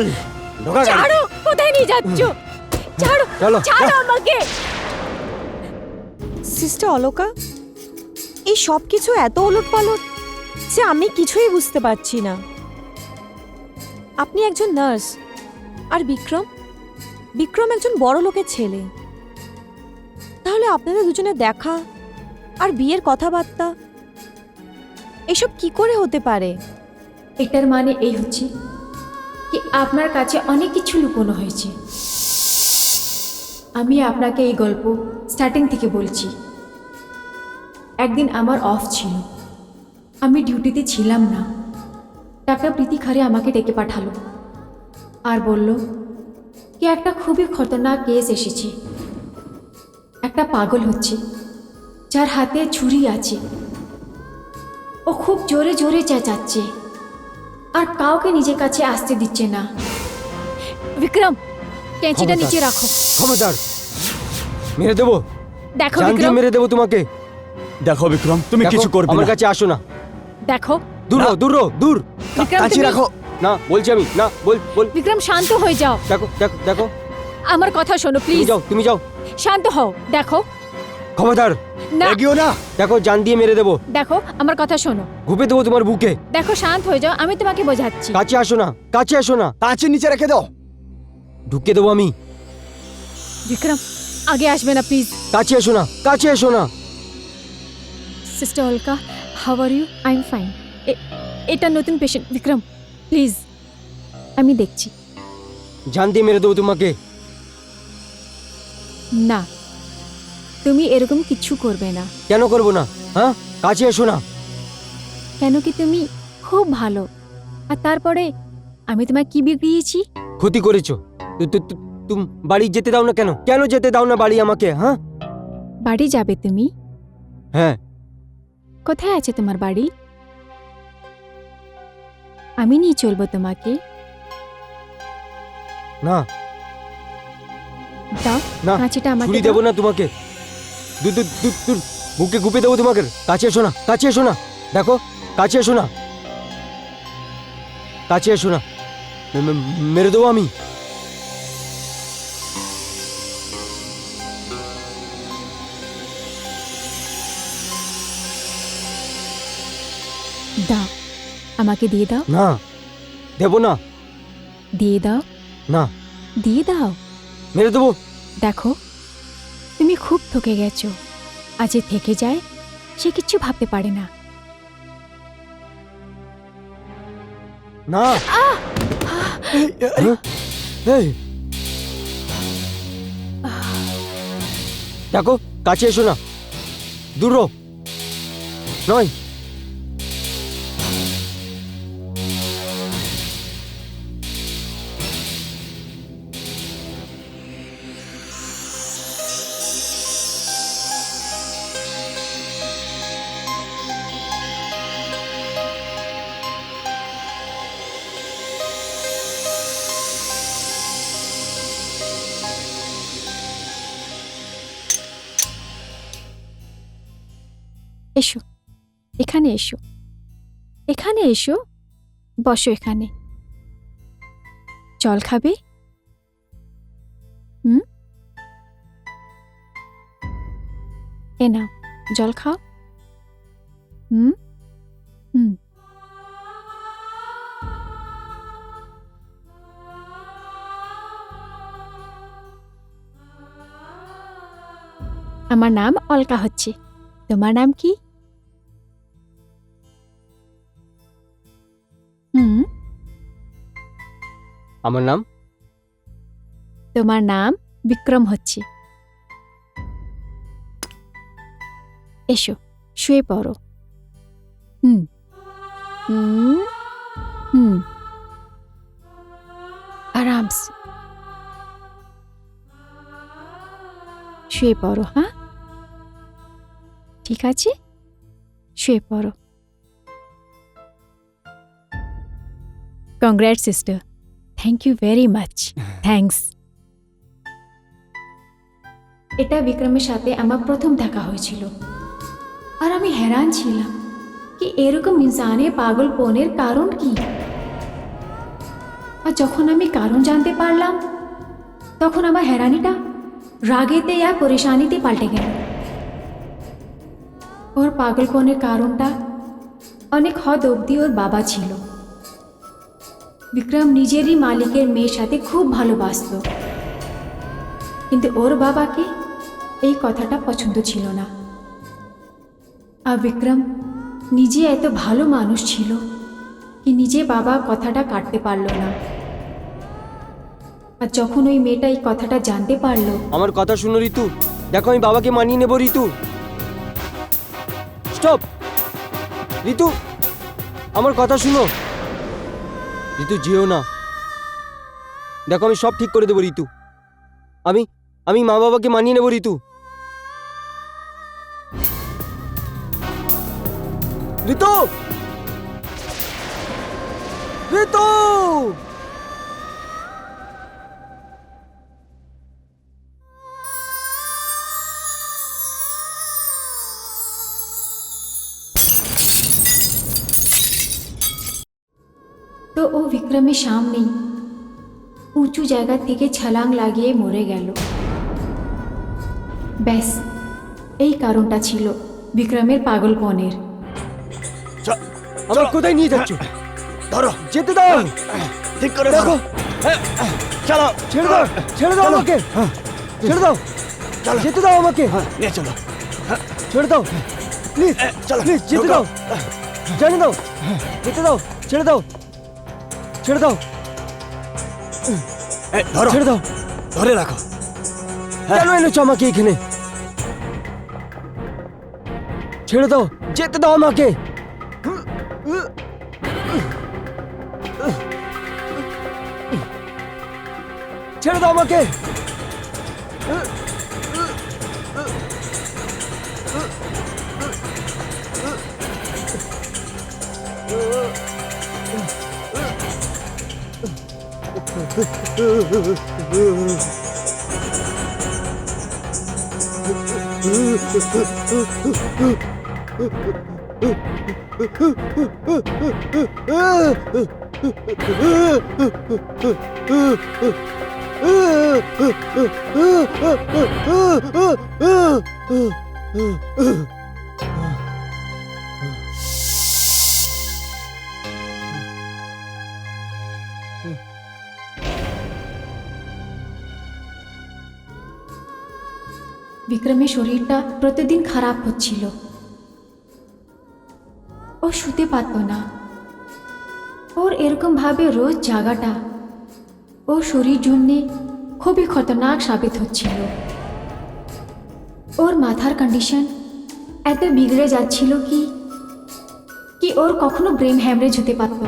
ছাড়ো, কোথায় নিয়ে যাচ্ছ? ছাড়ো, চলো। ছাড়ো আমাকে। সিস্টার অলকা, এই সব কিছু এত ওলটপালট যে আমি কিছুই বুঝতে পারছি না। আপনি একজন নার্স, আর বিক্রম বিক্রম একজন বড় লোকের ছেলে। তাহলে আপনাদের দুজনের দেখা আর বিয়ের কথাবার্তা এসব কি করে হতে পারে? এটার মানে এই হচ্ছে কি আপনার কাছে অনেক কিছু লুকোনো হয়েছে। আমি আপনাকে এই গল্প স্টার্টিং থেকে বলছি। একদিন আমার অফ ছিল, আমি ডিউটিতে ছিলাম না। ডাক্তার প্রীতি খারে আমাকে ডেকে পাঠালো আর বলল কি একটা খুবই খতরনাক কেস এসেছে। একটা পাগল হচ্ছে যার হাতে ছুরি আছে। ও খুব জোরে জোরে চেঁচাচ্ছে আর কাউকে নিজের কাছে আসতে দিচ্ছে না। বিক্রম, ক্যাঁচিটা নিচে রাখো। খবরদার, মেরে দেবো, দেখো জান দিয়ে বিক্রম, মেরে দেবো তোমাকে। দেখো বিক্রম, তুমি দেখো, কিছু করবে আমার না। কাছে আসো না। দেখো দূর না। রো, দূর রো, দূর। বিক্রম, কাঁচি তুমি- রাখো। না বলছি আমি, না বল বল। বিক্রম শান্ত হয়ে যাও। দেখো দেখো দেখো, আমার কথা শোনো তুমি প্লিজ। যাও, তুমি যাও। শান্ত হও। দেখো খবরদার, না, এগিয়েও না। দেখো জান দিয়ে মেরে দেবো, দেখো আমার কথা শোনো। ঘুপে দেবো তোমার বুকে। দেখো শান্ত হয়ে যাও, আমি তোমাকে বোঝাচ্ছি। কাছে আসো না, কাছে আসো না। কাঁচের নিচে রেখে দাও। ঢুকে দেবো আমি। বিক্রম আগে আসবে না প্লিজ। কাছে এসো না, কাছে এসো না। Sister Alka, how are you? I am fine. এটা নতুন পেশেন্ট। বিক্রম প্লিজ, আমি দেখছি। জান দিয়ে মেরে দেবো তোমাকে। না, তুমি এরকম কিছু করবে না। কেন করবো না? হ্যাঁ, কাছে এসো না। কেন কি তুমি খুব ভালো। আর তারপরে আমি তোমায় কি বিগড়িয়েছি? ক্ষতি করেছো। তুমি বাড়ি যেতে দাও না কেন? কেন যেতে দাও না বাড়ি আমাকে? হ্যাঁ বাড়ি যাবে তুমি? হ্যাঁ, কোথায় আছে তোমার বাড়ি? আমি নিয়ে চলবো তোমাকে। না দাও না, কাঁচিটা আমাকে ছুরি দাও। দেবো না তোমাকে। দূর দূর দূর দূর, বুকে গুপে দেবো তোমাকে। কাছে এসো না, কাছে এসো না। দেখো, কাছে এসো না, কাছে এসো না। মেরে দেবো আমি। দাও, আমাকে দিয়ে দাও। না, দেবো না। দিয়ে দাও, না, দিয়ে দাও। মেরে দেবো। দেখো তুমি খুব ঠকে গেছো। আজ যে থেকে যায় সে কিচ্ছু ভাবতে পারে না। না। হ্যাঁ? এই, দেখো, কাছে এসো না। দূর রো। নয়। এসো, এখানে এসো, এখানে এসো, বসো এখানে। জল খাবে? এ নাও জল খাও। হুম হুম আমার নাম অলকা হচ্ছে। তোমার নাম কি? হুম, আমার নাম? তোমার নাম বিক্রম হচ্ছে। এসো, শুয়ে পড়ো। হুম হুম হুম আরাম সে শুয়ে পড়ো। হ্যাঁ, ঠিক আছে, শুয়ে পড়ো। Congrats sister, thank you very much. Thanks. এটা বিক্রমের সাথে আমার প্রথম দেখা হয়েছিল আর আমি हैरान ছিলাম कि এরকম ইনসানে পাগলপনের কারণ কি। আর যখন আমি কারণ জানতে পারলাম তখন আমার हैरानीটা রাগেতে या পরেশানিতে পাল্টে গেল। ওর পাগলপনের কারণটা অনেক হদ অবধি ওর বাবা ছিল। বিক্রম নিজেরই মালিকের মেয়ের সাথে খুব ভালোবাসতো, কিন্তু ওর বাবাকে এই কথাটা পছন্দ ছিল না। আর বিক্রম নিজে এত ভালো মানুষ ছিল কি নিজে বাবা কথাটা কাটতে পারল না। আর যখন ওই মেয়েটা এই কথাটা জানতে পারলো, আমার কথা শুনো ঋতু, দেখো আমি বাবাকে মানিয়ে নেব। ঋতু স্টপ, ঋতু আমার কথা শুনো। ঋতু যেও না, দেখো আমি সব ঠিক করে দেবো ঋতু। আমি মা বাবাকে মানিয়ে নেব ঋতু। ঋতু, ঋতু, তো ও বিক্রমের সামনেই উঁচু জায়গা থেকে ছলাং লাগিয়ে মরে গেল। ব্যাস, এই কারণটা ছিল বিক্রমের পাগলপনের। আমার কোথায় নিয়ে যাচ্ছ? ধরো, যেতে দাও। ঠিক করে দেখো, চলো, ছেড়ে দাও, ছেড়ে দাও আমাকে, ছেড়ে দাও, চলো, যেতে দাও আমাকে, নিয়ে চলো, ছেড়ে দাও প্লিজ, চলো, প্লিজ যেতে দাও, জানি দাও, যেতে দাও, ছেড়ে দাও, ছেড়ে দাও, ধরো, ছেড়ে দাও। ধরে রাখো। কেন এনেছো আমাকে এখানে? ছেড়ে দাও, যেতে দাও আমাকে। ছেড়ে দাও আমাকে। বিক্রমের শরীরটা প্রতিদিন খারাপ হচ্ছিল। ও শুতে পারত না। ওর এরকম ভাবে রোজ জাগাটা ওর শরীর জন্যে খুবই খতরনাক সাবিত হচ্ছিল। ওর মাথার কন্ডিশন এত বিগড়ে যাচ্ছিল কি ওর কখনো ব্রেন হ্যামরেজ হতে পারত।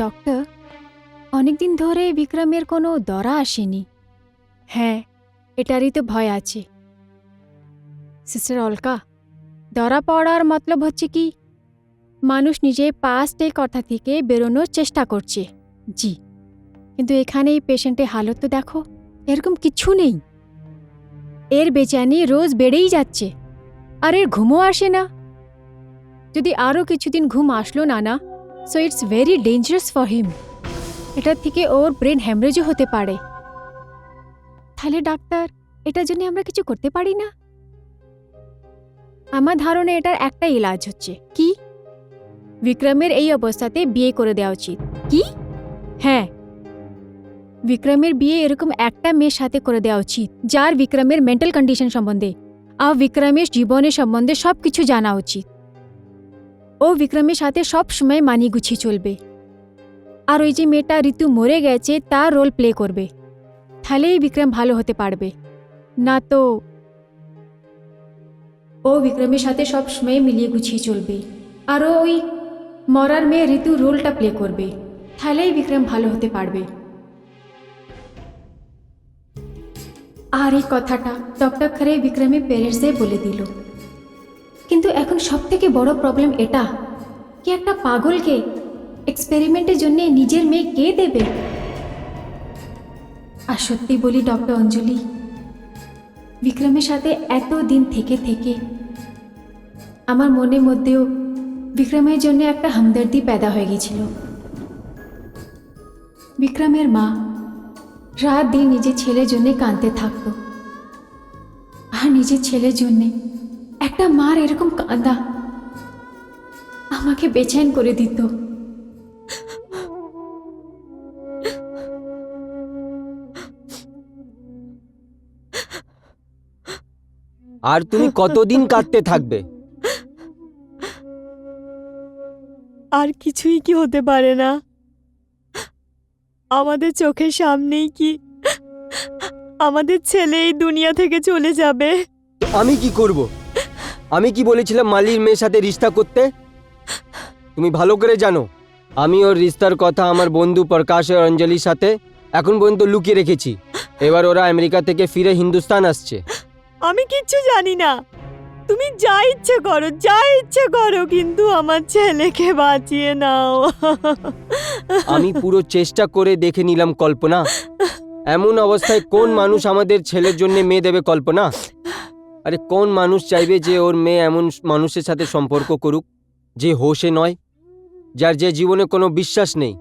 ডক্টর, অনেকদিন ধরে বিক্রমের কোনো দরা আসেনি। হ্যাঁ, এটারই তো ভয় আছে। সিস্টার অলকা, দরা পড়ার মতলব হচ্ছে কি মানুষ নিজের পাস্টের কথা থেকে বেরোনোর চেষ্টা করছে। জি, কিন্তু এখানে এই পেশেন্টের হালত তো দেখো, এরকম কিচ্ছু নেই। এর বেচানি রোজ বেড়েই যাচ্ছে, আর এর ঘুমও আসে না। যদি আরও কিছুদিন ঘুম আসলো না, so it's very dangerous for him. এটার থেকে ওর ব্রেন হ্যামরেজও হতে পারে। তাহলে ডাক্তার, এটার জন্য আমরা কিছু করতে পারি না? আমার ধারণা এটার একটা ইলাজ হচ্ছে কি বিক্রমের এই অবস্থাতে বিয়ে করে দেওয়া উচিত। কি? হ্যাঁ, বিক্রমের বিয়ে এরকম একটা মেয়ের সাথে করে দেওয়া উচিত যার বিক্রমের মেন্টাল কন্ডিশন সম্বন্ধে আর বিক্রমের জীবনের সম্বন্ধে সব কিছু জানা উচিত। ও বিক্রমের সাথে সব সময় মানিয়ে গুছিয়ে চলবে, আর ওই যে মেয়েটা ঋতু মরে গেছে তার রোল প্লে করবে। তাহলেই বিক্রম ভালো হতে পারবে। না তো ও বিক্রমের সাথে সব সময় মিলিয়ে গুছিয়ে চলবে, আর ওই মরার মেয়ে ঋতু রোলটা প্লে করবে। তাহলেই বিক্রম ভালো হতে পারবে। আর এই কথাটা ডক্টর খরে বিক্রমের পেরেন্টসদের বলে দিল। কিন্তু এখন সবথেকে বড় প্রবলেম এটা কি একটা পাগলকে এক্সপেরিমেন্টের জন্য নিজের মেয়ে কে দেবে? আর সত্যি বলি ডক্টর অঞ্জলি, বিক্রমের সাথে এত দিন থেকে থেকে আমার মনের মধ্যেও বিক্রমের জন্য একটা হামদর্দি पैदा হয়ে গেছিল। বিক্রমের মা রাত দিন নিজের ছেলের জন্য কাঁদতে থাকতো, আর নিজের ছেলের জন্যে একটা মার এরকম কাঁদা আমাকে বেচैन করে দিত। আর তুমি কতদিন কাঁদতে থাকবে? আর কিছুই কি হতে পারে না? আমাদের চোখের সামনেই কি আমাদের ছেলে এই দুনিয়া থেকে চলে যাবে? তো আমি কি করব? আমি কি বলেছিলাম মালির মেয়ের সাথে রিশতা করতে? তুমি ভালো করে জানো আমি ওর রিশতার কথা আমার বন্ধু প্রকাশ আর অঞ্জলির সাথে এখন পর্যন্ত লুকিয়ে রেখেছি। এবার ওরা আমেরিকা থেকে ফিরে হিন্দুস্তান আসছে। আমি কিচ্ছু জানি না। তুমি যা ইচ্ছে করো, কিন্তু আমার ছেলেকে বাঁচিয়ে নাও। আমি পুরো চেষ্টা করে দেখে নিলাম কল্পনা, এমন অবস্থায় কোন মানুষ আমাদের ছেলের জন্য মেয়ে দেবে কল্পনা? আরে কোন মানুষ চাইবে যে ওর মেয়ে এমন মানুষের সাথে সম্পর্ক করুক যে হোশে নয়, যার যে জীবনে কোনো বিশ্বাস নেই?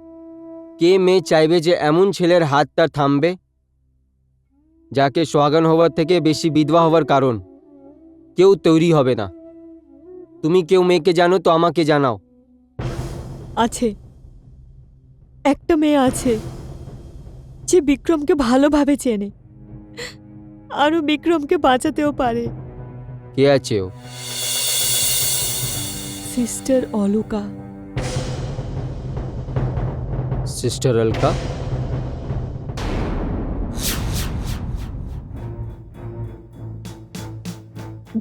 কে মেয়ে চাইবে যে এমন ছেলের হাত তার থামবে যাকে সোহাগন হওয়ার থেকে বেশি বিধবা হওয়ার কারণ? কেউ তৈরি হবে না। তুমি কেউ মেয়েকে জানো তো আমাকে জানাও। আছে, একটা মেয়ে আছে যে বিক্রমকে ভালোভাবে চেনে, আরও বিক্রমকে বাঁচাতেও পারে। কে আছে ও? সিস্টার অলকা। সিস্টার অলকা?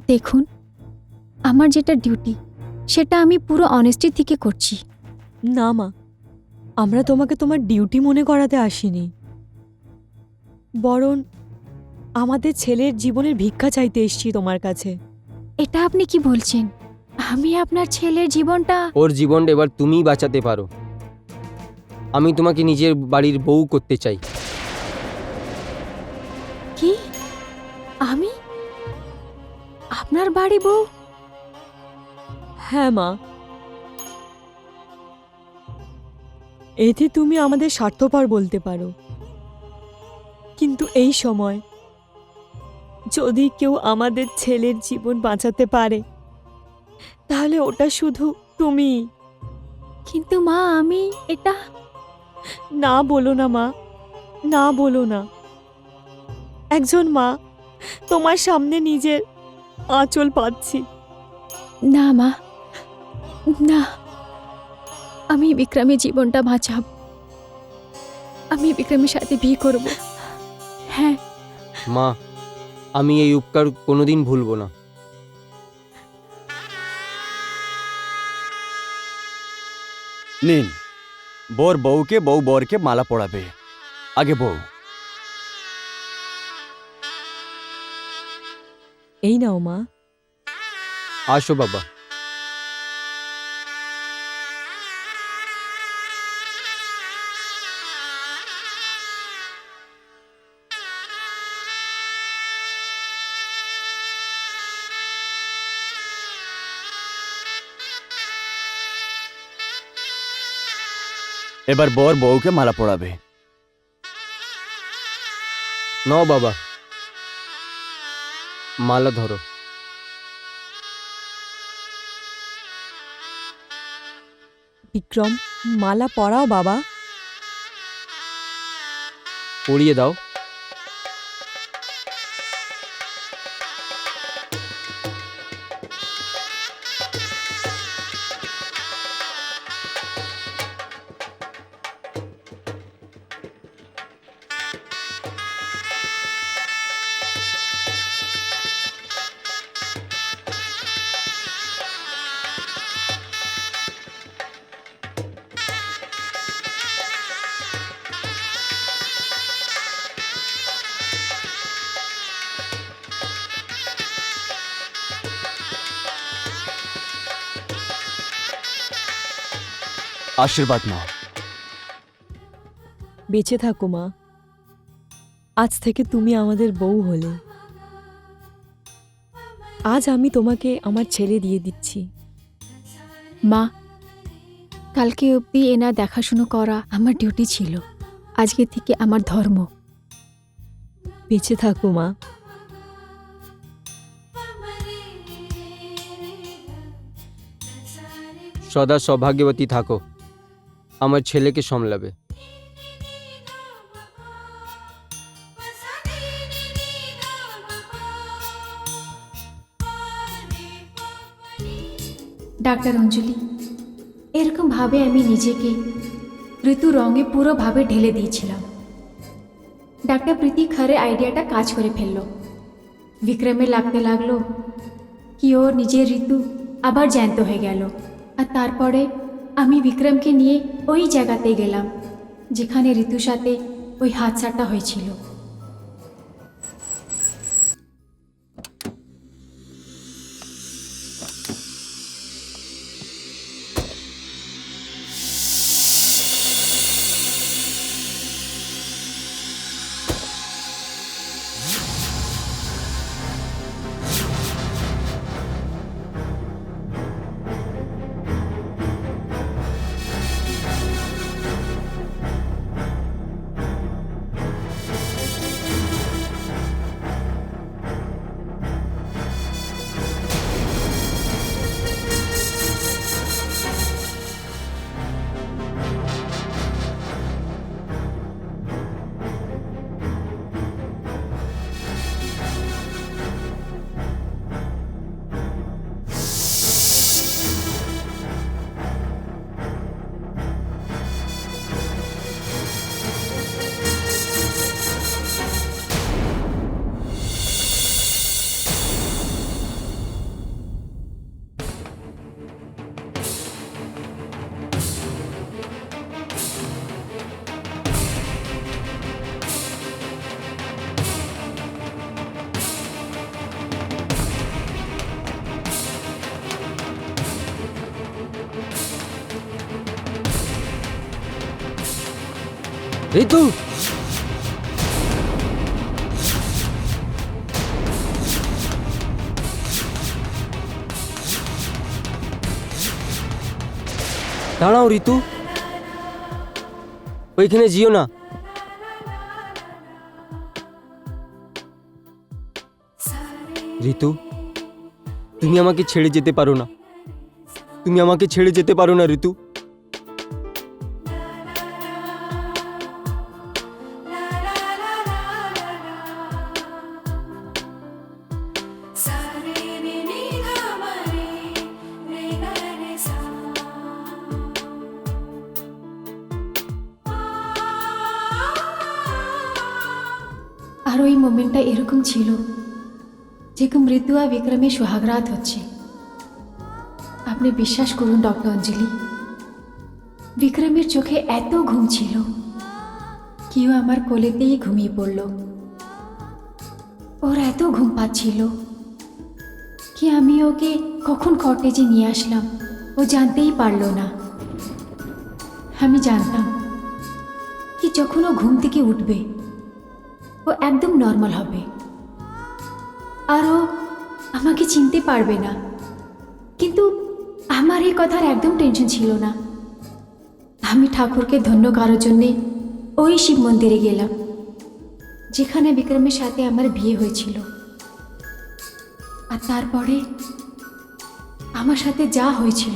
দেখুন, আমার যেটা ডিউটি সেটা আমি পুরো অনেস্টি থেকে করছি। না মা, আমরা তোমাকে তোমার ডিউটি মনে করাতে আসিনি, বরং আমাদের ছেলের জীবনের ভিক্ষা চাইতে এসেছি তোমার কাছে। এটা আপনি কি বলছেন? আমি আপনার ছেলের জীবনটা... ওর জীবন এবার তুমিই বাঁচাতে পারো। আমি তোমাকে নিজের বাড়ির বউ করতে চাই। কি? আমি আপনার বাড়ি বউ? হ্যাঁ মা, এতে তুমি আমাদের স্বার্থপর বলতে পারো, কিন্তু এই সময় যদি কেউ আমাদের ছেলের জীবন বাঁচাতে পারে তাহলে ওটা শুধু তুমি। কিন্তু মা, আমি এটা... না বলো না মা, না বলো না। একজন মা তোমার সামনে নিজের আঁচল পাচ্ছি। না মা, না। আমি বিক্রমের জীবনটা বাঁচাব। আমি বিক্রমের সাথে বিয়ে করব। হ্যাঁ। মা, আমি এই উপকার কোনোদিন ভুলবো না। নিন, বোর বউকে বউ বরকে মালা পড়াবে। আগে বউ। এই নাও মা। আসো বাবা। এবার বর বউকে মালা পড়াবে। নাও বাবা, মালা ধরো। বিক্রম, মালা পরাও বাবা। পরিয়ে দাও। আশীর্বাদ নাও। বেঁচে থাকো মা, আজ থেকে তুমি আমাদের বউ হলে। আজ আমি তোমাকে আমার ছেলে দিয়ে দিচ্ছি। মা, কালকে অবধি এনা দেখাশুনো করা আমার ডিউটি ছিল, আজকে থেকে আমার ধর্ম। বেঁচে থাকো মা। সদা সৌভাগ্যবতী থাকো, আমার ছেলেকে সামলাবে। ডাক্তার অঞ্জলি, এরকম ভাবে আমি নিজেকে ঋতু রঙে পুরোভাবে ঢেলে দিয়েছিলাম। ডাক্তার প্রীতি খরে আইডিয়াটা কাজ করে ফেলল। বিক্রমে লাগতে লাগলো কি ওর নিজের ঋতু আবার জ্যান্ত হয়ে গেল। আর তারপরে আমি বিক্রমকে নিয়ে ওই জায়গাতে গেলাম যেখানে ঋতুর সাথে ওই হাদসাটা হয়েছিল। ঋতু, দাঁড়াও ঋতু, ওইখানে যেও না। ঋতু, তুমি আমাকে ছেড়ে যেতে পারো না, তুমি আমাকে ছেড়ে যেতে পারো না ঋতু। আর ওই মোমেন্টটা এরকম ছিল যেরকম ঋতু আর বিক্রমের সোহাগরাত হচ্ছে। আপনি বিশ্বাস করুন ডক্টর অঞ্জলি, বিক্রমের চোখে এত ঘুম ছিল কেউ আমার কোলেতেই ঘুমিয়ে পড়ল। ওর এত ঘুম পাচ্ছিল কি আমি ওকে কখন কটেজে নিয়ে আসলাম ও জানতেই পারল না। আমি জানতাম কি যখন ও ঘুম থেকে উঠবে ও একদম নর্মাল হবে আর ও আমাকে চিনতে পারবে না। কিন্তু আমার এই কথার একদম টেনশন ছিল না। আমি ঠাকুরকে ধন্য করার জন্যে ওই শিব মন্দিরে গেলাম যেখানে বিক্রমের সাথে আমার বিয়ে হয়েছিল। আর তারপরে আমার সাথে যা হয়েছিল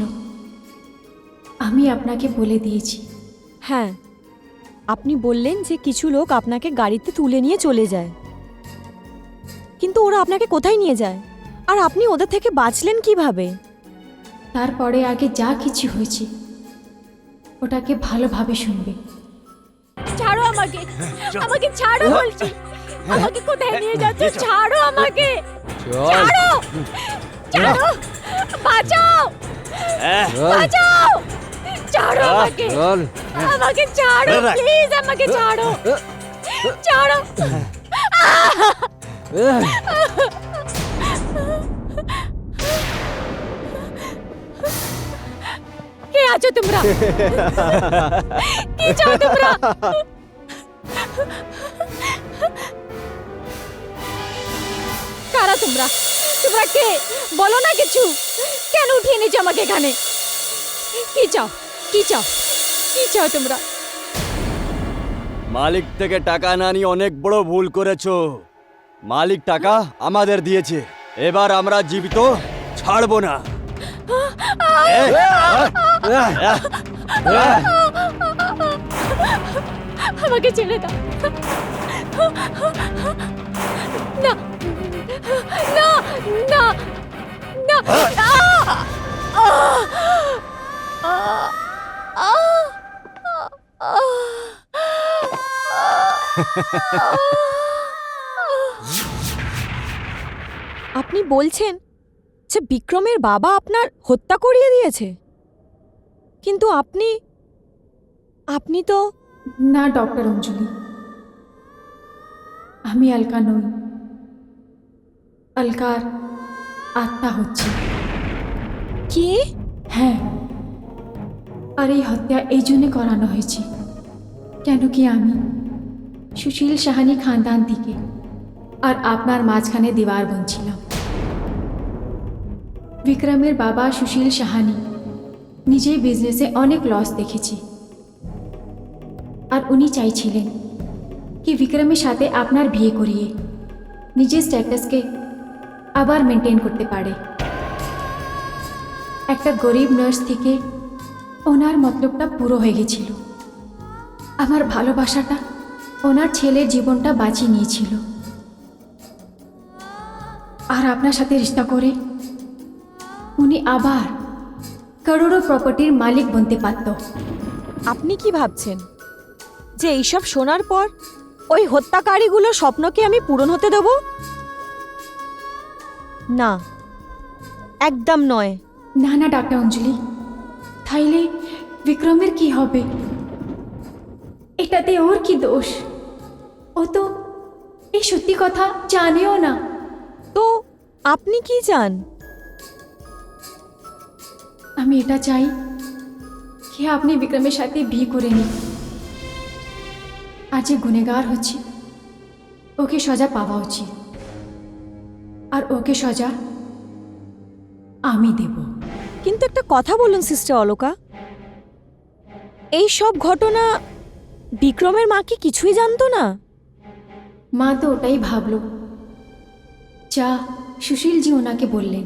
আমি আপনাকে বলে দিয়েছি। হ্যাঁ, আপনি বললেন যে কিছু লোক আপনাকে গাড়িতে তুলে নিয়ে চলে যায়, কিন্তু ওরা আপনাকে কোথায় নিয়ে যায় আর আপনি ওদের থেকে বাঁচলেন কিভাবে? তারপরে আগে যা কিছু হয়েছে ওটাকে ভালোভাবে শুনবে। ছাড়ো আমাকে, আমাকে ছাড়ো বলছি। আমাকে কোথায় নিয়ে যাচ্ছ? ছাড়ো আমাকে, ছাড়ো, ছাড়ো, বাঁচাও, বাঁচাও, ছাড়ো আমাকে, আমাকে ছাড়ো প্লিজ, আমাকে ছাড়ো, ছাড়ো। কে আছো তোমরা? কি চাও তোমরা? কারা তোমরা? তোমরা কে? বলো না কিছু। কেন উঠিয়ে এনেছো আমাকে এখানে? কি চাও? কি চাও? কি চাও তোমরা? মালিক থেকে টাকা না নিয়ে অনেক বড় ভুল করেছো। মালিক টাকা আমাদের দিয়েছে, এবার আমরা জীবিত ছাড়বো না। আমাকে ছেড়ে দাও। না না না না। আপনি বলছেন যে বিক্রমের বাবা আপনার হত্যা করিয়ে দিয়েছে, কিন্তু আপনি আপনি তো না ডক্টর অঞ্জলি, আমি অলকা নই। অলকার আত্মা হচ্ছে। কি? হ্যাঁ, আর এই হত্যা এই জন্যে করানো হয়েছে কেন কি আমি সুশীল সাহানি খানদান থেকে আর আপনার মাঝখানে দেওয়ার বনছিলাম। বিক্রমের বাবা সুশীল সাহানি নিজেই বিজনেসে অনেক লস দেখেছে, আর উনি চাইছিলেন কি বিক্রমের সাথে আপনার বিয়ে করিয়ে নিজের স্ট্যাটাসকে আবার মেনটেন করতে পারে। একটা গরিব নার্স থেকে ওনার মতলবটা পুরো হয়ে গেছিল। আমার ভালোবাসাটা ওনার ছেলের জীবনটা বাঁচিয়ে নিয়েছিল, আর আপনার সাথে রিশতা করে উনি আবার করোড়ো প্রপার্টির মালিক বনতে পারত। আপনি কি ভাবছেন যে এইসব শোনার পর ওই হত্যাকারীগুলোর স্বপ্নকে আমি পূরণ হতে দেব? না, একদম নয়। না না ডাক্তার অঞ্জলি, তাইলে বিক্রমের কি হবে? এটাতে ওর কি দোষ? ও তো এই সত্যি কথা জানেও না। তো আপনি কি চান? আমি এটা চাই কি আপনি বিক্রমের সাথে বিয়ে করে নিন, আর যে গুনেগার হচ্ছে ওকে সজা পাওয়া উচিত, আর ওকে সজা আমি দেব। কিন্তু একটা কথা বলুন সিস্টার অলকা, এই সব ঘটনা বিক্রমের মা কি কিছুই জানতো না? মা তো ওটাই ভাবলো যা সুশীলজি ওনাকে বললেন।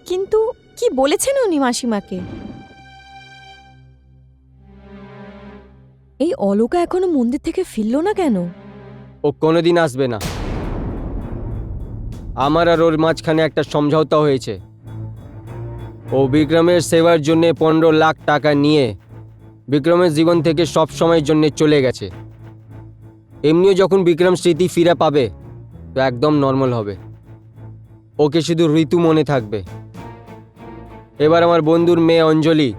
কিন্তু কি বলেছেন উনি মাসিমাকে? এই অলকা এখনো মন্দির থেকে ফিরল না কেন? ও কোনোদিন আসবে না। আমার আর ওর মাঝখানে একটা সমঝোতা হয়েছে। ও বিক্রমের সেবার জন্য 15 লাখ টাকা নিয়ে বিক্রমের জীবন থেকে সব সময়ের জন্য চলে গেছে। এমনিও যখন বিক্রম স্মৃতি ফিরে পাবে তো একদম নর্মাল হবে, ওকে শুধু ঋতু মনে থাকবে। এবার আমার বন্ধুর মেয়ে অঞ্জলি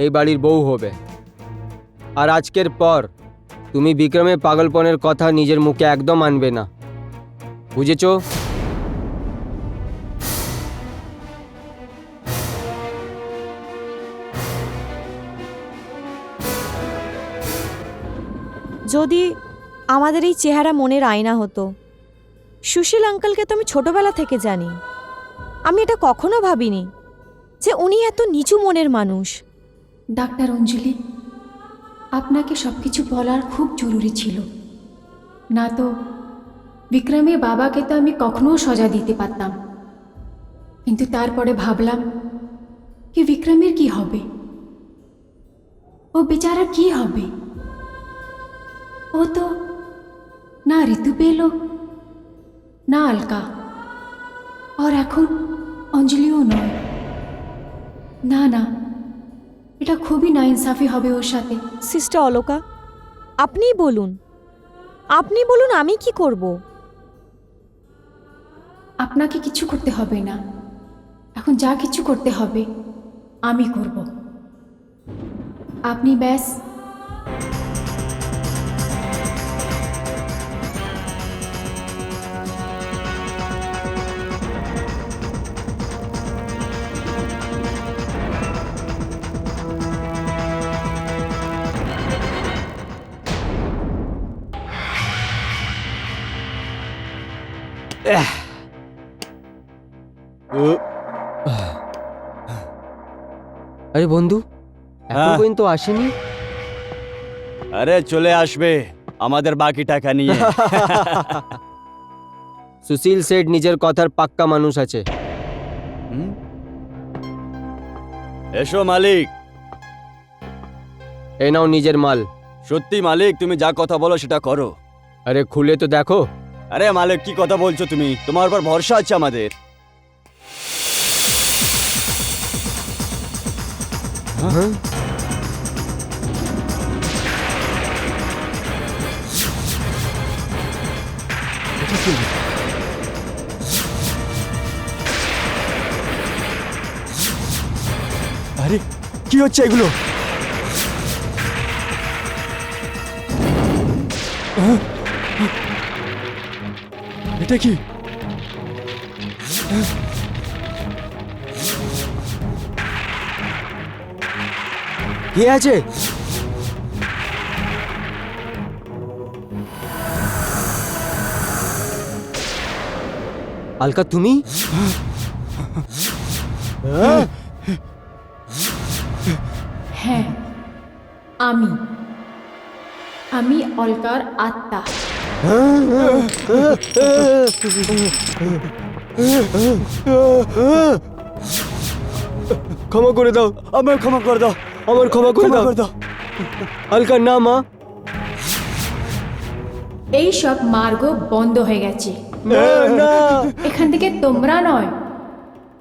এই বাড়ির বউ হবে, আর আজকের পর তুমি বিক্রমের পাগলপনের কথা নিজের মুখে একদম আনবে না, বুঝেছো? যদি আমাদের এই চেহারা মনের আয়না হতো। সুশীল আঙ্কেলকে তো আমি ছোটবেলা থেকে জানি। আমি এটা কখনো ভাবিনি যে উনি এত নিচু মনের মানুষ। ডাক্তার অঞ্জলি, আপনাকে সব কিছু বলার খুব জরুরি ছিল, না তো বিক্রমের বাবাকে তো আমি কখনো সজা দিতে পারতাম। কিন্তু তারপরে ভাবলাম কি বিক্রমের কি হবে, ও বেচারা কি হবে? ও তো না ঋতু পেল না অলকা, আর এখন অঞ্জলিও নয়। না না, এটা খুবই নাইনসাফি হবে ওর সাথে। সিস্টার অলকা, আপনিই বলুন, আপনি বলুন আমি কি করব? আপনাকে কিছু করতে হবে না, এখন যা কিছু করতে হবে আমি করব। আপনি ব্যাস আরে বন্ধু এখন হ্যাঁ। পর্যন্ত আসেনি। আরে চলে আসবে আমাদের বাকি টাকা নিয়ে। সুশীল শেঠ নিজের কথার পাক্কা মানুষ আছে। হুম? এসো মালিক। এই নাও নিজের মাল। সত্যি মালিক, তুমি যা কথা বলো সেটা করো। আরে খুলে তো দেখো। আরে মালিক, কি কথা বলছো তুমি? তোমার উপর ভরসা আছে আমাদের। হ্যাঁ? আরে কি হচ্ছে এগুলো? এটা কি? কে আছে? আলকা তুমি? হ্যাঁ, আমি আমি অলকার আত্মা। ক্ষমা করে দাও, আমার ক্ষমা করে দাও, আমার ক্ষমা করে ক্ষমা দাও। করে দাও। আলকা না মা। এই সব মার্গ বন্ধ হয়ে গেছে। না না এখান থেকে তোমরা নয়,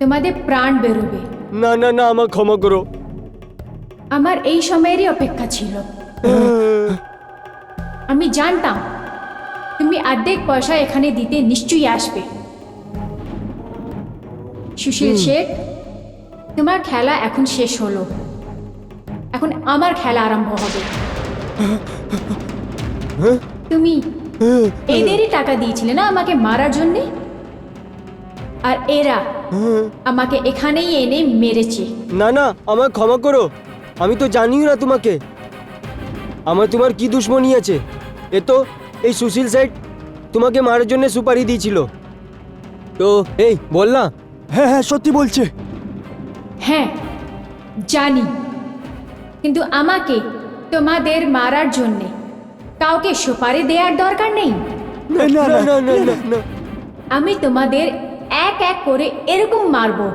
তোমাদের প্রাণ বেরোবে। না না না, আমার ক্ষমা করো। আমার এই সময়েরই অপেক্ষা ছিল। আমি জানতাম তুমি অর্ধেক পয়সা এখানে দিতে নিশ্চয়ই আসবে। সুশীল শেখ, তোমার খেলা এখন শেষ হলো। এখন আমার খেলা আরম্ভ হবে। তুমি এদেরই টাকা দিয়েছিলে না আমাকে মারার জন্যে? আর এরা আমাকে এখানেই এনে মেরেছে। না না, আমায় ক্ষমা করো। আমি তো জানিও না তোমাকে। আমার তোমার কি দুশ্মনী আছে? এ তো এই সুশীল শেঠ তোমাকে মারার জন্য সুপারি দিয়েছিল। তো এই বল না। হ্যাঁ হ্যাঁ, সত্যি বলছে। হ্যাঁ জানি, কিন্তু আমাকে তোমাদের মারার জন্যে কাউকে সুপারি দেওয়ার দরকার নেই। না না না না না না। আমি তোমাদের এক এক করে এরকম মারবো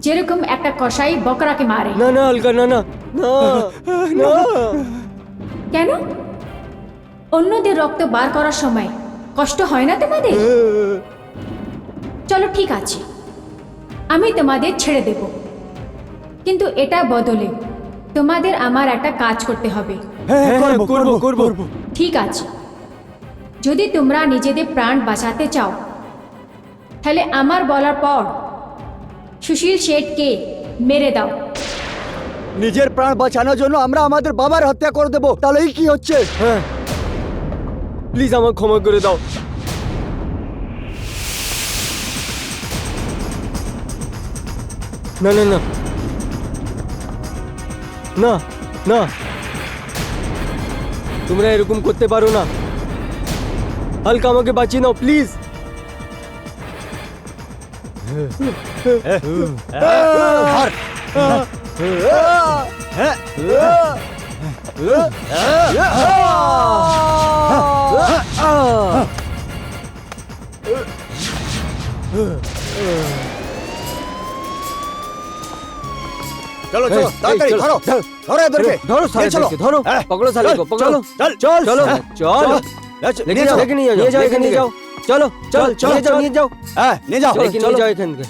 যেরকম একটা কসাই বকরাকে মারে। না না আলকা, না না না না। কেন? অন্যদের রক্ত বার করার সময় কষ্ট হয় না তোমাদের? চলো ঠিক আছে, আমি তোমাদের ছেড়ে দেব, কিন্তু এটা বদলে তোমাদের আমার একটা কাজ করতে হবে। হ্যাঁ হ্যাঁ, করবো করবো, করবো করবো। করবো। ঠিক আছে, যদি তোমরা নিজেদের প্রাণ বাঁচাতে চাও তাহলে আমার বলার পর সুশীল শেঠকে মেরে দাও। নিজের প্রাণ বাঁচানোর জন্য আমরা আমাদের বাবার হত্যা করে দেবো, তাহলে এই কি হচ্ছে? হ্যাঁ, প্লিজ আমাকে ক্ষমা করে দাও। না না না না না, তোমরা এরকম করতে পারো না। হালকা আমাকে বাঁচিয়ে নাও প্লিজ। চলো চলো, তাড়াতাড়ি ধরো ধরো এদেরকে, ধরো সালে চলো ধরো, হ্যাঁ, পকড়ো সালে চল, পকড়ো। চল, চল চলো হ্যাঁ, চল, নিয়ে যাও, নিয়ে যাও, এখানে নিয়ে যাও। চলো চল, চল, নিয়ে যাও, নিয়ে যাও। হ্যাঁ নিয়ে যাও। চলো নিয়ে যাও এখান থেকে।